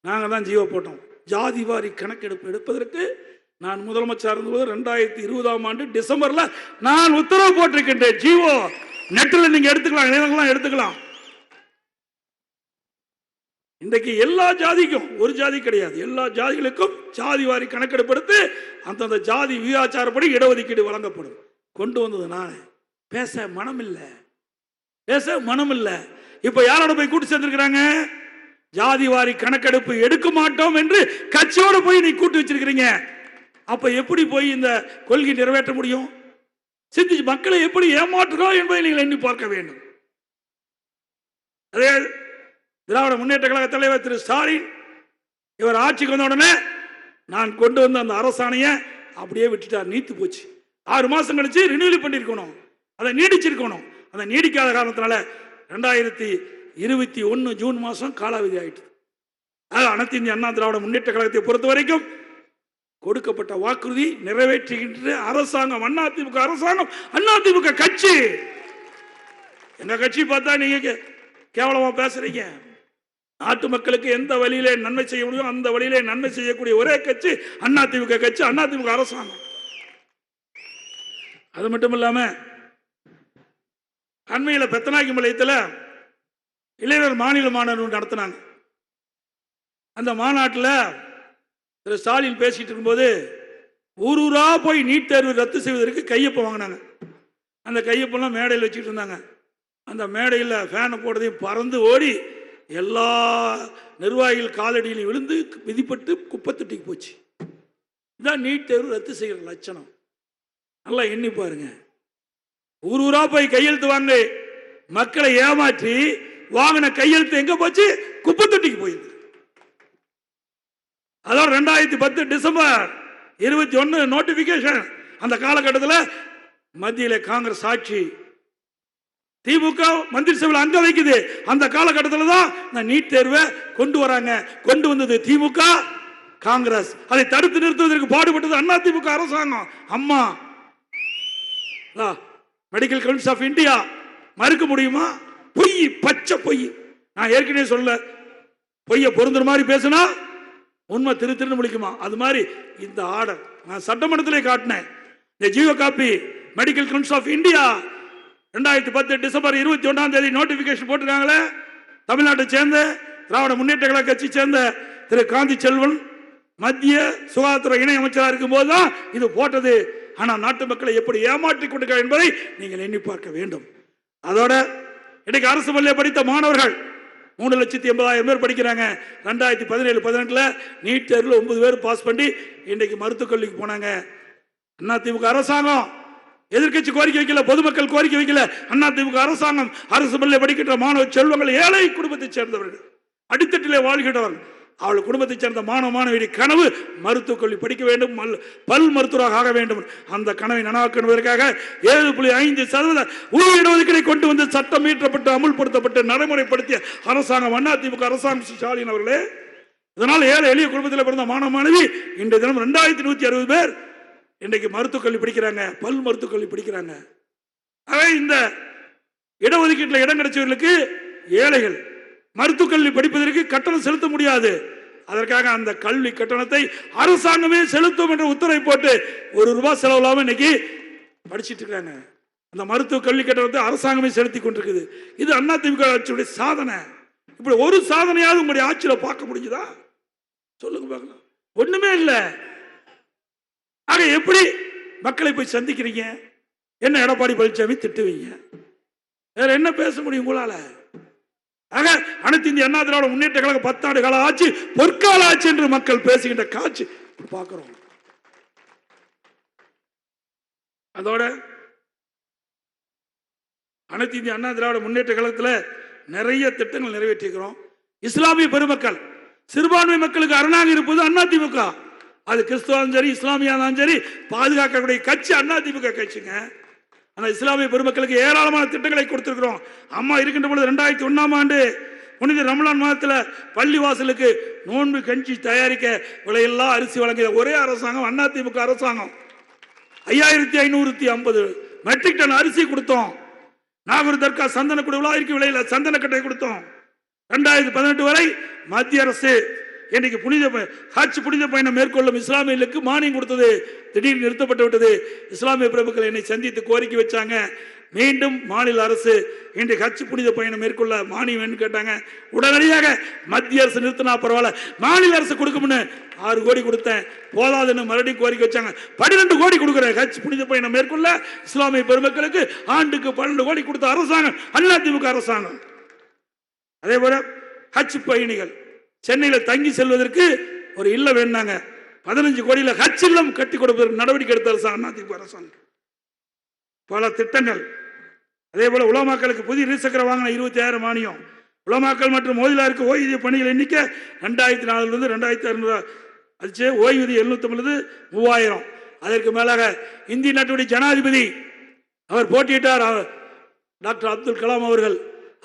நாங்கள் தான் ஜீவோ போட்டோம். ஜாதி வாரி கணக்கெடுப்பு எடுப்பதற்கு நான் முதலமைச்சர் இருந்தபோது 2020ஆம் ஆண்டு டிசம்பர்ல நான் உத்தரவு போட்டிருக்கின்றேன். ஜீவோ நெட்டில் நீங்க எடுத்துக்கலாம், இணையதளம் எடுத்துக்கலாம். இன்றைக்கு எல்லா ஜாதிக்கும், ஒரு ஜாதி கிடையாது, எல்லா ஜாதிகளுக்கும் ஜாதி வாரி கணக்கெடுப்பு எடுத்து அந்தந்த ஜாதி விகிதாச்சாரப்படி இடஒதுக்கீடு வழங்கப்படும். கொண்டு வந்தது நான். பேச மனம் இல்லை. இப்ப யாரோட போய் கூட்டு சேர்ந்திருக்கிறாங்க? ஜாதி வாரி கணக்கெடுப்பு எடுக்க மாட்டோம் என்று கட்சியோட போய் நீ கூட்டு வச்சிருக்கிறீங்க. அப்ப எப்படி போய் இந்த கொள்கை நிறைவேற்ற முடியும்? சிந்திச்சு மக்களை எப்படி ஏமாற்றுகிறோம் என்பதை நீங்கள் எண்ணி பார்க்க வேண்டும். அதே திராவிட முன்னேற்ற கழக தலைவர் திரு ஸ்டாலின் இவர் ஆட்சிக்கு வந்த உடனே நான் கொண்டு வந்த அந்த அரசாணையை அப்படியே விட்டுட்டார். நீத்து போச்சு. 6 மாசம் கழிச்சு ரினியூவல் பண்ணிருக்கணும், அதை நீடிச்சிருக்கணும். அதை நீடிக்காத காரணத்தினால 2021 ஜூன் மாசம் காலாவதி ஆயிட்டு. அனைத்து இந்திய அண்ணா திராவிட முன்னேற்ற கழகத்தை பொறுத்த வரைக்கும் கொடுக்கப்பட்ட வாக்குறுதி நிறைவேற்றுகின்ற அரசாங்கம் அதிமுக அரசாங்கம், அதிமுக கட்சி. எங்க கட்சி பார்த்தா நீங்க கேவலமா பேசுறீங்க. நாட்டு மக்களுக்கு எந்த வழியிலே நன்மை செய்ய முடியும் அந்த வழியிலே நன்மை செய்யக்கூடிய ஒரே கட்சி அதிமுக கட்சி, அதிமுக அரசாங்கம். அது மட்டும் இல்லாம அண்மையில் பெத்தநாயக்கி பாளையத்தில் இளைஞர் மாநில மாநாடு நடத்தினாங்க. அந்த மாநாட்டில் திரு ஸ்டாலின் பேசிட்டு இருக்கும்போது ஊரூரா போய் நீட் தேர்வு ரத்து செய்வதற்கு கையொப்பம் வாங்கினாங்க. அந்த கையொப்பெல்லாம் மேடையில் வச்சுட்டு இருந்தாங்க. அந்த மேடையில் ஃபேனை போடுறதையும் பறந்து ஓடி எல்லா நிர்வாகிகள் காலடியிலும் விழுந்து விதிப்பட்டு குப்பத்தொட்டிக்கு போச்சு. இதுதான் நீட் தேர்வு ரத்து செய்கிற லட்சணம். நல்லா எண்ணி பாருங்க. ஊரூரா போய் கையெழுத்து வாங்க மக்களை ஏமாற்றி வாங்கின கையெழுத்து எங்க போச்சு? குப்பத்தொட்டிக்கு போயிருக்கு. அதாவது 2010 டிசம்பர் 21 நோட்டிபிகேஷன். அந்த காலகட்டத்தில் மத்தியில காங்கிரஸ் ஆட்சி, திமுக மந்திரி சபையில் அங்க வைக்குது. அந்த காலகட்டத்தில் தான் இந்த நீட் தேர்வை கொண்டு வராங்க. கொண்டு வந்தது திமுக காங்கிரஸ். அதை தடுத்து நிறுத்துவதற்கு பாடுபட்டது அதிமுக அரசாங்கம். அம்மா மெடிக்கல் கவுன்சில் ஆஃப் இந்தியா மறுக்க முடியுமா? பொய், பச்சை பொய். நான் ஏற்கனவே சொல்ல, பொய்ய பொருந்துற மாதிரி பேசினா உண்மை திரு முடிக்குமா? அது மாதிரி இந்த ஆர்டர் நான் சட்டமன்றத்திலே காட்டினேன். இந்த GO copy medical council of India 2010 December 21ஆம் தேதி நோட்டிபிகேஷன் போட்டிருக்காங்களே. தமிழ்நாட்டை சேர்ந்த திராவிட முன்னேற்ற கழக கட்சி சேர்ந்த திரு காந்தி செல்வன் மத்திய சுகாதாரத்துறை இணை அமைச்சராக இருக்கும் போதுதான் இது போட்டது. ஆனால் நாட்டு மக்களை எப்படி ஏமாற்றி கொண்டிருக்கிறார் என்பதை நீங்கள் எண்ணி பார்க்க வேண்டும். அதோட இன்னைக்கு அரசு பள்ளியை படித்த மாணவர்கள் 3,80,000 பேர் படிக்கிறாங்க. 2017-18 நீட் தேர்வில் 9 பேர் பாஸ் பண்ணி இன்னைக்கு மருத்துவக் கல்விக்கு போனாங்க. அதிமுக அரசாங்கம் எதிர்கட்சி கோரிக்கை வைக்கல, பொதுமக்கள் கோரிக்கை வைக்கல. அதிமுக அரசாங்கம் அரசு பள்ளியை படிக்கின்ற மாணவ செல்வங்கள் ஏழை குடும்பத்தைச் சேர்ந்தவர்கள், அடித்தட்டிலே வாழ்கின்றவர்கள். அவள் குடும்பத்தைச் சேர்ந்த மாணவ மாணவியுடைய கனவு மருத்துவக் கல்வி படிக்க வேண்டும், பல் மருத்துவராக ஆக வேண்டும். அந்த கனவை நனவாக்குவதற்காக 7.5% இடஒதுக்கீடை கொண்டு வந்து சட்டம் இயற்றப்பட்டு அமுல்படுத்தப்பட்டு நடைமுறைப்படுத்திய அரசாங்கம் அதிமுக அரசாங்கம். ஸ்டாலின் அவர்களே, இதனால் ஏழை எளிய குடும்பத்தில் பிறந்த மாணவ மாணவி இன்றைய தினம் 2160 பேர் இன்றைக்கு மருத்துவக் கல்வி படிக்கிறாங்க, பல் மருத்துவக் கல்வி படிக்கிறாங்க. இந்த இடஒதுக்கீட்டில் இடம் கிடைச்சவர்களுக்கு ஏழைகள் மருத்துவக் கல்வி படிப்பதற்கு கட்டணம் செலுத்த முடியாது. அதற்காக அந்த கல்வி கட்டணத்தை அரசாங்கமே செலுத்தும் என்ற உத்தரவை போட்டு ₹1 செலவு இல்லாமல் இன்னைக்கு படிச்சுட்டு இருக்காங்க. அந்த மருத்துவ கல்வி கட்டணத்தை அரசாங்கமே செலுத்தி கொண்டிருக்குது. இது அதிமுக ஆட்சியுடைய சாதனை. இப்படி ஒரு சாதனையாவது உங்களுடைய ஆட்சியில் பார்க்க முடியுதா? சொல்லுங்க பார்க்கலாம். ஒண்ணுமே இல்லை. ஆக எப்படி மக்களை போய் சந்திக்கிறீங்க? என்ன எடப்பாடி பழனிசாமி திட்டுவீங்க? வேற என்ன பேச முடியும் உங்களால? ஆக அனைத்து இந்திய அண்ணா திராவிட முன்னேற்ற கழக 10 ஆண்டு கால ஆட்சி பொற்கால ஆட்சி என்று மக்கள் பேசுகின்ற காட்சி பார்க்கிறோம். அதோட அனைத்து இந்திய அண்ணா திராவிட முன்னேற்ற கழகத்தில் நிறைய திட்டங்கள் நிறைவேற்றிக்கிறோம். இஸ்லாமிய பெருமக்கள் சிறுபான்மை மக்களுக்கு அரணாக இருப்பது அதிமுக. அது கிறிஸ்துவாலும் சரி இஸ்லாமியாலும் சரி பாதுகாக்கக்கூடிய கட்சி அதிமுக கட்சிங்க. ஆனால் இஸ்லாமிய பெருமக்களுக்கு ஏராளமான திட்டங்களை கொடுத்திருக்கிறோம். அம்மா இருக்கின்ற பொழுது 2001ஆம் ஆண்டு புனித ரமலான் மாதத்தில் பள்ளி வாசலுக்கு நோன்பு கஞ்சி தயாரிக்க விலையெல்லாம் அரிசி வழங்கிய ஒரே அரசாங்கம் அதிமுக அரசாங்கம். 5550 மெட்ரிக் டன் அரிசி கொடுத்தோம். நாகூர் தர்கா சந்தன குடி விழாவிற்கு விலையில் சந்தன கட்டை கொடுத்தோம். 2018 வரை மத்திய அரசு இன்னைக்கு புனித பயணம் மேற்கொள்ளும் இஸ்லாமியர்களுக்கு மானியம் கொடுத்தது திடீர்னு நிறுத்தப்பட்டு விட்டது. இஸ்லாமிய பிரபுக்கள் என்னை சந்தித்து கோரிக்கை வச்சாங்க. மீண்டும் மாநில அரசு இன்றைக்கு ஹஜ் புனித பயணம் மேற்கொள்ள மானியம் கேட்டாங்க. உடனடியாக மத்திய அரசு நிறுத்தினா பரவாயில்ல, மாநில அரசு கொடுக்கும்னு 6 கோடி கொடுத்தேன். போதாதுன்னு மறுபடியும் கோரிக்கை வச்சாங்க. 12 கோடி கொடுக்குறேன் ஹஜ் புனித பயணம் மேற்கொள்ள இஸ்லாமிய பெருமக்களுக்கு ஆண்டுக்கு 12 கோடி கொடுத்த அரசாங்கம் அதிமுக அரசாங்கம். அதே போல ஹஜ் பயணிகள் சென்னையில் தங்கி செல்வதற்கு ஒரு இல்லம் வேண்டாங்க. 15 கோடியில் ஹஜ் இல்லம் கட்டி கொடுப்பதற்கு நடவடிக்கை எடுத்த அரசாங்கம் அதிமுக அரசாங்கம். பல திட்டங்கள். அதே போல உலமாக்களுக்கு புதிய இருசக்கர வாகனம் 25,000 மானியம். உலமாக்கள் மற்றும் ஓய்விலாருக்கு ஓய்வூதிய பணிகள் எண்ணிக்கை 2004 2600 அடிச்சு ஓய்வூதிய 750 3000. அதற்கு மேலாக இந்திய நாட்டுடைய ஜனாதிபதி அவர் போட்டியிட்டார், டாக்டர் அப்துல் கலாம் அவர்கள்.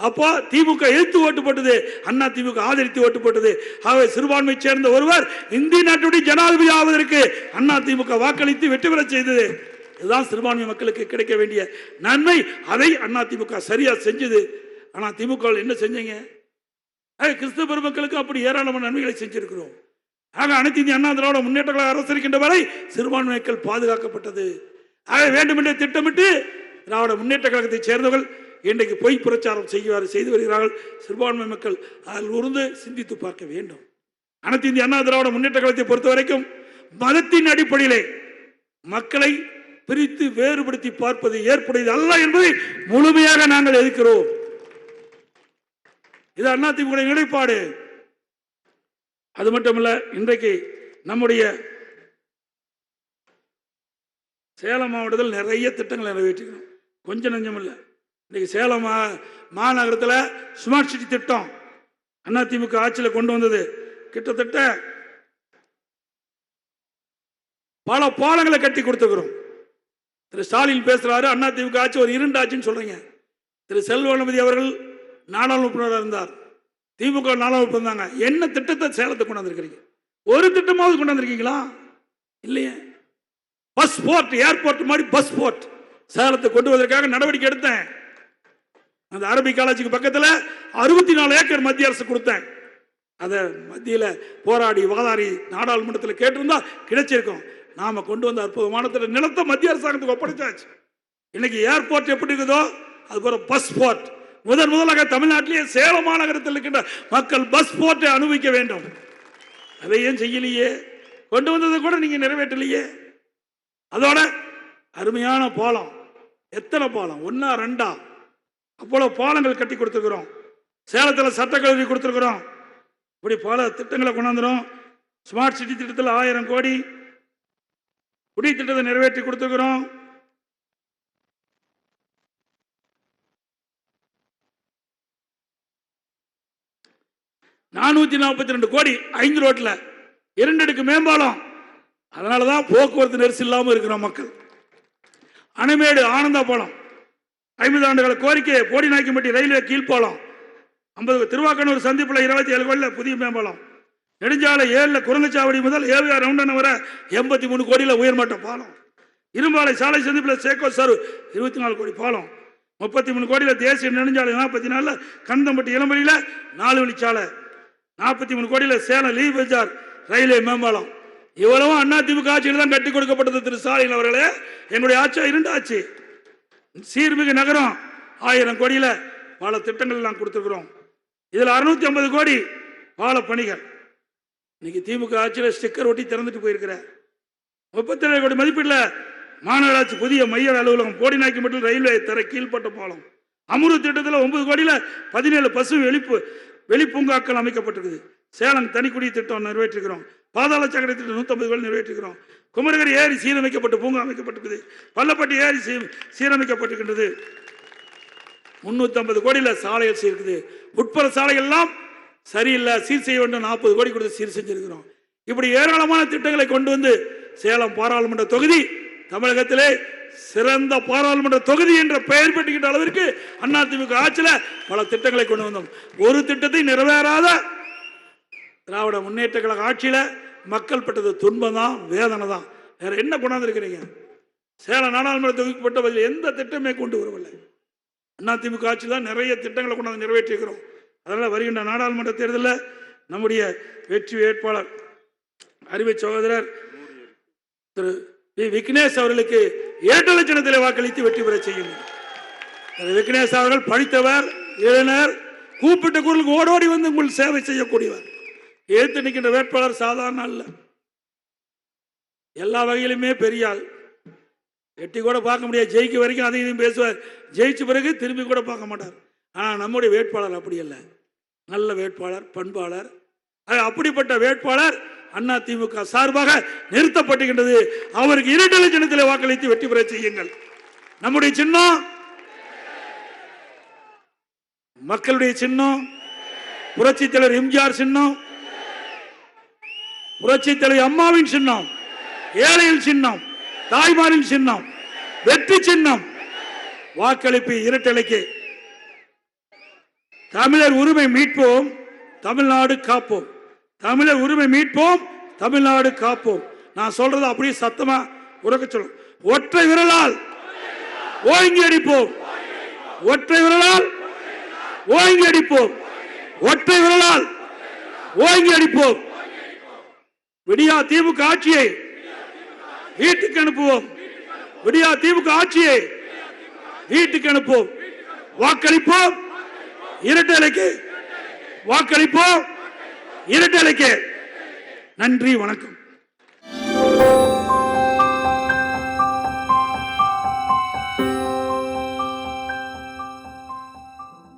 அப்போ திமுக எதிர்த்து ஓட்டு போட்டது, அண்ணா திமுக ஆதரித்து ஓட்டு போட்டது. ஆகவே சிறுபான்மை சேர்ந்த ஒருவர் இந்திய நாட்டுடைய ஜனாதிபதி ஆவதற்கு அண்ணா திமுக வாக்களித்து வெற்றி பெற செய்தது. இதுதான் சிறுபான்மை மக்களுக்கு கிடைக்க வேண்டிய நன்மை. அதை அண்ணா திமுக சரியா செஞ்சது. ஆனா திமுக என்ன செஞ்சீங்க? கிறிஸ்தவ பெருமக்களுக்கு அப்படி ஏராளமான நன்மைகளை செஞ்சிருக்கிறோம். ஆக அனைத்து இந்திய அண்ணா திராவிட முன்னேற்ற கழக அரசு இருக்கின்ற வரை சிறுபான்மை மக்கள் பாதுகாக்கப்பட்டது. ஆக வேண்டுமென்றே திட்டமிட்டு திராவிட முன்னேற்ற கழகத்தை சேர்ந்தவர்கள் இன்றைக்கு பொய் பிரச்சாரம் செய்து வருகிறார்கள். சிறுபான்மை மக்கள் அதில் உருந்து சிந்தித்து பார்க்க வேண்டும். அனைத்து இந்திய அண்ணா திராவிட முன்னேற்ற கழகத்தை பொறுத்த வரைக்கும் மதத்தின் அடிப்படையிலே மக்களை பிரித்து வேறுபடுத்தி பார்ப்பது ஏற்புடையது அல்ல என்பதை முழுமையாக நாங்கள் எதிர்க்கிறோம். இது அதிமுக நிலைப்பாடு. அது மட்டுமல்ல, இன்றைக்கு நம்முடைய சேலம் மாவட்டத்தில் நிறைய திட்டங்களை நிறைவேற்றிக்கிறோம். கொஞ்சம் நஞ்சம் இல்லை. இன்னைக்கு சேலம் மாநகரத்தில் ஸ்மார்ட் சிட்டி திட்டம் அதிமுக ஆட்சியில் கொண்டு வந்தது. கிட்டத்தட்ட பல பாலங்களை கட்டி கொடுத்துக்கிறோம். திரு ஸ்டாலின் பேசுறாரு, அதிமுக ஆட்சி ஒரு இருண்டாட்சின்னு சொல்றீங்க. திரு செல்வகணபதி அவர்கள் நாடாளுமன்ற இருந்தார், திமுக நாடாளுமன்ற இருந்தாங்க. என்ன திட்டத்தை சேலத்தை கொண்டு வந்திருக்கிறீங்க? ஒரு திட்டமாவது கொண்டு வந்திருக்கீங்களா? இல்லையே. பஸ் போர்ட், ஏர்போர்ட் மாதிரி பஸ் போர்ட் சேலத்தை கொண்டு வருவதற்காக நடவடிக்கை எடுத்தேன். அந்த அரபிக் காலேஜுக்கு பக்கத்தில் 64 ஏக்கர் மத்திய அரசு கொடுத்தேன். அதை மத்தியில் போராடி வாதாடி நாடாளுமன்றத்தில் கேட்டிருந்தா கிடைச்சிருக்கும். நாம கொண்டு வந்த அற்புதமான நிலத்தை மத்திய அரசாங்கத்துக்கு ஒப்படைச்சாச்சு. இன்னைக்கு ஏர்போர்ட் எப்படி இருக்குதோ அது போல பஸ் போர்ட் முதலாக தமிழ்நாட்டிலேயே சேலம் மாநகரத்தில் இருக்கின்ற மக்கள் பஸ் போர்ட்டை அனுபவிக்க வேண்டும். அதை ஏன் செய்யலையே? கொண்டு வந்ததை கூட நீங்க நிறைவேற்றலையே. அதோட அருமையான பாலம், எத்தனை பாலம், 1 2 அவ்வளவு பாலங்கள் கட்டி கொடுத்துருக்கிறோம். சேலத்தில் சட்டக்கல்லூரி கொடுத்துருக்கிறோம். இப்படி பல திட்டங்களை கொண்டாந்துரும். ஸ்மார்ட் சிட்டி திட்டத்தில் 1000 கோடி குடி திட்டத்தை நிறைவேற்றி கொடுத்துருக்கிறோம். $442 கோடி 5 ரோட்ல 2 அடுக்கு மேம்பாலம். அதனாலதான் போக்குவரத்து நெரிசல் இல்லாமல் இருக்கிற மக்கள். அணைமேடு ஆனந்தா பாலம் 50 ஆண்டுகள கோரிக்கை. போடிநாயக்கம்பட்டி ரயில்வே கீழ்பாலம் 50. திருவாக்கனூர் சந்திப்புல 27 கோடியில் புதிய மேம்பாலம். நெடுஞ்சாலை 7 குரங்கச்சாவடி முதல் ஏவிஆர் ரவுண்டன் வர 83 கோடியில் உயர்மட்ட பாலம். இரும்பாலை சாலை சந்திப்புல சேக்கோ சரு 24 கோடி பாலம். 33 கோடியில் தேசிய நெடுஞ்சாலை 44 கந்தம்பட்டி இளம்பலியில 4 வழிச்சாலை. 43 கோடியில் சேலம் லீ பஜார் ரயில்வே மேம்பாலம். இவ்வளவும் அதிமுக ஆட்சியில் தான் கட்டி கொடுக்கப்பட்டது. திரு ஸ்டாலின் அவர்களே, எங்களுடைய ஆட்சி 2 ஆட்சி. சீர்மிகு நகரம் 1000 கோடியில் பல திட்டங்கள் எல்லாம் கொடுத்துருக்கிறோம். இதுல 650 கோடி பால பணிகள். இன்னைக்கு திமுக ஆட்சியில் ஸ்டிக்கர் ஒட்டி திறந்துட்டு போயிருக்கிற 37 கோடி மதிப்பீடுல மாநகராட்சி புதிய மைய அலுவலகம். போடிநாயக்கம்பட்டில் ரயில்வே தர கீழ்பட்ட பாலம். அமுரு திட்டத்தில் 9 கோடியில் 17 பசு வெளிப்பூங்காக்கள் அமைக்கப்பட்டிருக்குது. சேலம் தனிக்குடி திட்டம் நிறைவேற்றுகிறோம். பாதாள சக்கர திட்டம் 150 கோடி நிறைவேற்றுகிறோம். குமரகிரி ஏரி சீரமைக்கப்பட்டு பூங்கா அமைக்கப்பட்டிருக்குது. பள்ளப்பட்டி ஏரி சீரமைக்கப்பட்டிருக்கின்றது. 350 கோடியில் சாலைகள் இருக்குது. உட்புற சாலைகள் எல்லாம் சரியில்லை, சீர் செய்ய வேண்டும், 40 கோடி கொடுத்து சீர் செஞ்சிருக்கிறோம். இப்படி ஏராளமான திட்டங்களை கொண்டு வந்து சேலம் பாராளுமன்ற தொகுதி தமிழகத்திலே சிறந்த பாராளுமன்ற தொகுதி என்ற பெயர் பெற்றுகின்ற அளவிற்கு அதிமுக ஆட்சியில் பல திட்டங்களை கொண்டு வந்தோம். ஒரு திட்டத்தை நிறைவேறாத திராவிட முன்னேற்ற கழக ஆட்சியில மக்கள் பட்டது துன்பம் தான், வேதனை தான். வேற என்ன கொண்டாந்து இருக்கிறீங்க? சேலம் நாடாளுமன்ற தொகுதிக்கு பட்ட பதில் எந்த திட்டமே கொண்டு வரவில்லை. அதிமுக ஆட்சியில் தான் நிறைய திட்டங்களை கொண்டாந்து நிறைவேற்றிருக்கிறோம். அதனால வருகின்ற நாடாளுமன்ற தேர்தலில் நம்முடைய வெற்றி வேட்பாளர் அறிவை சகோதரர் திரு வி. விக்னேஷ் அவர்களுக்கு ஏற்றலை சின்னத்திலே வாக்களித்து வெற்றி பெற செய்யும். விக்னேஷ் அவர்கள் படித்தவர், இளைஞர், கூப்பிட்ட குரலுக்கு ஓடோடி வந்து உங்கள் சேவை செய்யக்கூடியவர். ஏற்று நிற்கின்ற வேட்பாளர் சாதாரண அல்ல, எல்லா வகையிலுமே பெரிய ஆள். எட்டி கூட பார்க்க முடியாது, ஜெயிக்க வரைக்கும் அதையும் இதையும் பேசுவார், ஜெயிச்ச பிறகு திரும்பி கூட பார்க்க மாட்டார். ஆனால் நம்முடைய வேட்பாளர் அப்படி அல்ல, நல்ல வேட்பாளர், பண்பாளர். அப்படிப்பட்ட வேட்பாளர் அதிமுக சார்பாக நிறுத்தப்பட்டுகின்றது. அவருக்கு இரட்டை சின்னத்தில் வாக்களித்து வெற்றி பெற செய்யுங்கள். நம்முடைய சின்னம், மக்களுடைய சின்னம், புரட்சி தலைவர் எம்ஜிஆர் சின்னம், புரட்சி தலைவர் அம்மாவின் சின்னம், ஏழையின் சின்னம், தாய்மாரின் சின்னம், வெற்றி சின்னம். வாக்களிப்பு இரட்டலைக்கு. தமிழர் உரிமை மீட்போம், தமிழ்நாடு காப்போம். தமிழர் உரிமை மீட்போம், தமிழ்நாடு காப்போம். நான் சொல்றது அப்படியே சத்தமா உறக்க சொல்லும். ஒற்றை விரலால் ஓங்கி அடிப்போம், ஒற்றை விரலால் ஓங்கி அடிப்போம், ஒற்றை விரலால் ஓங்கி அடிப்போம். விடியா திமுக ஆட்சியை வீட்டுக்கு அனுப்புவோம், விடியா திமுக ஆட்சியை வீட்டுக்கு அனுப்புவோம். வாக்களிப்போம் இரட்டலைக்கு, வாக்களிப்போம் இரட்டலைக்கு. நன்றி, வணக்கம்.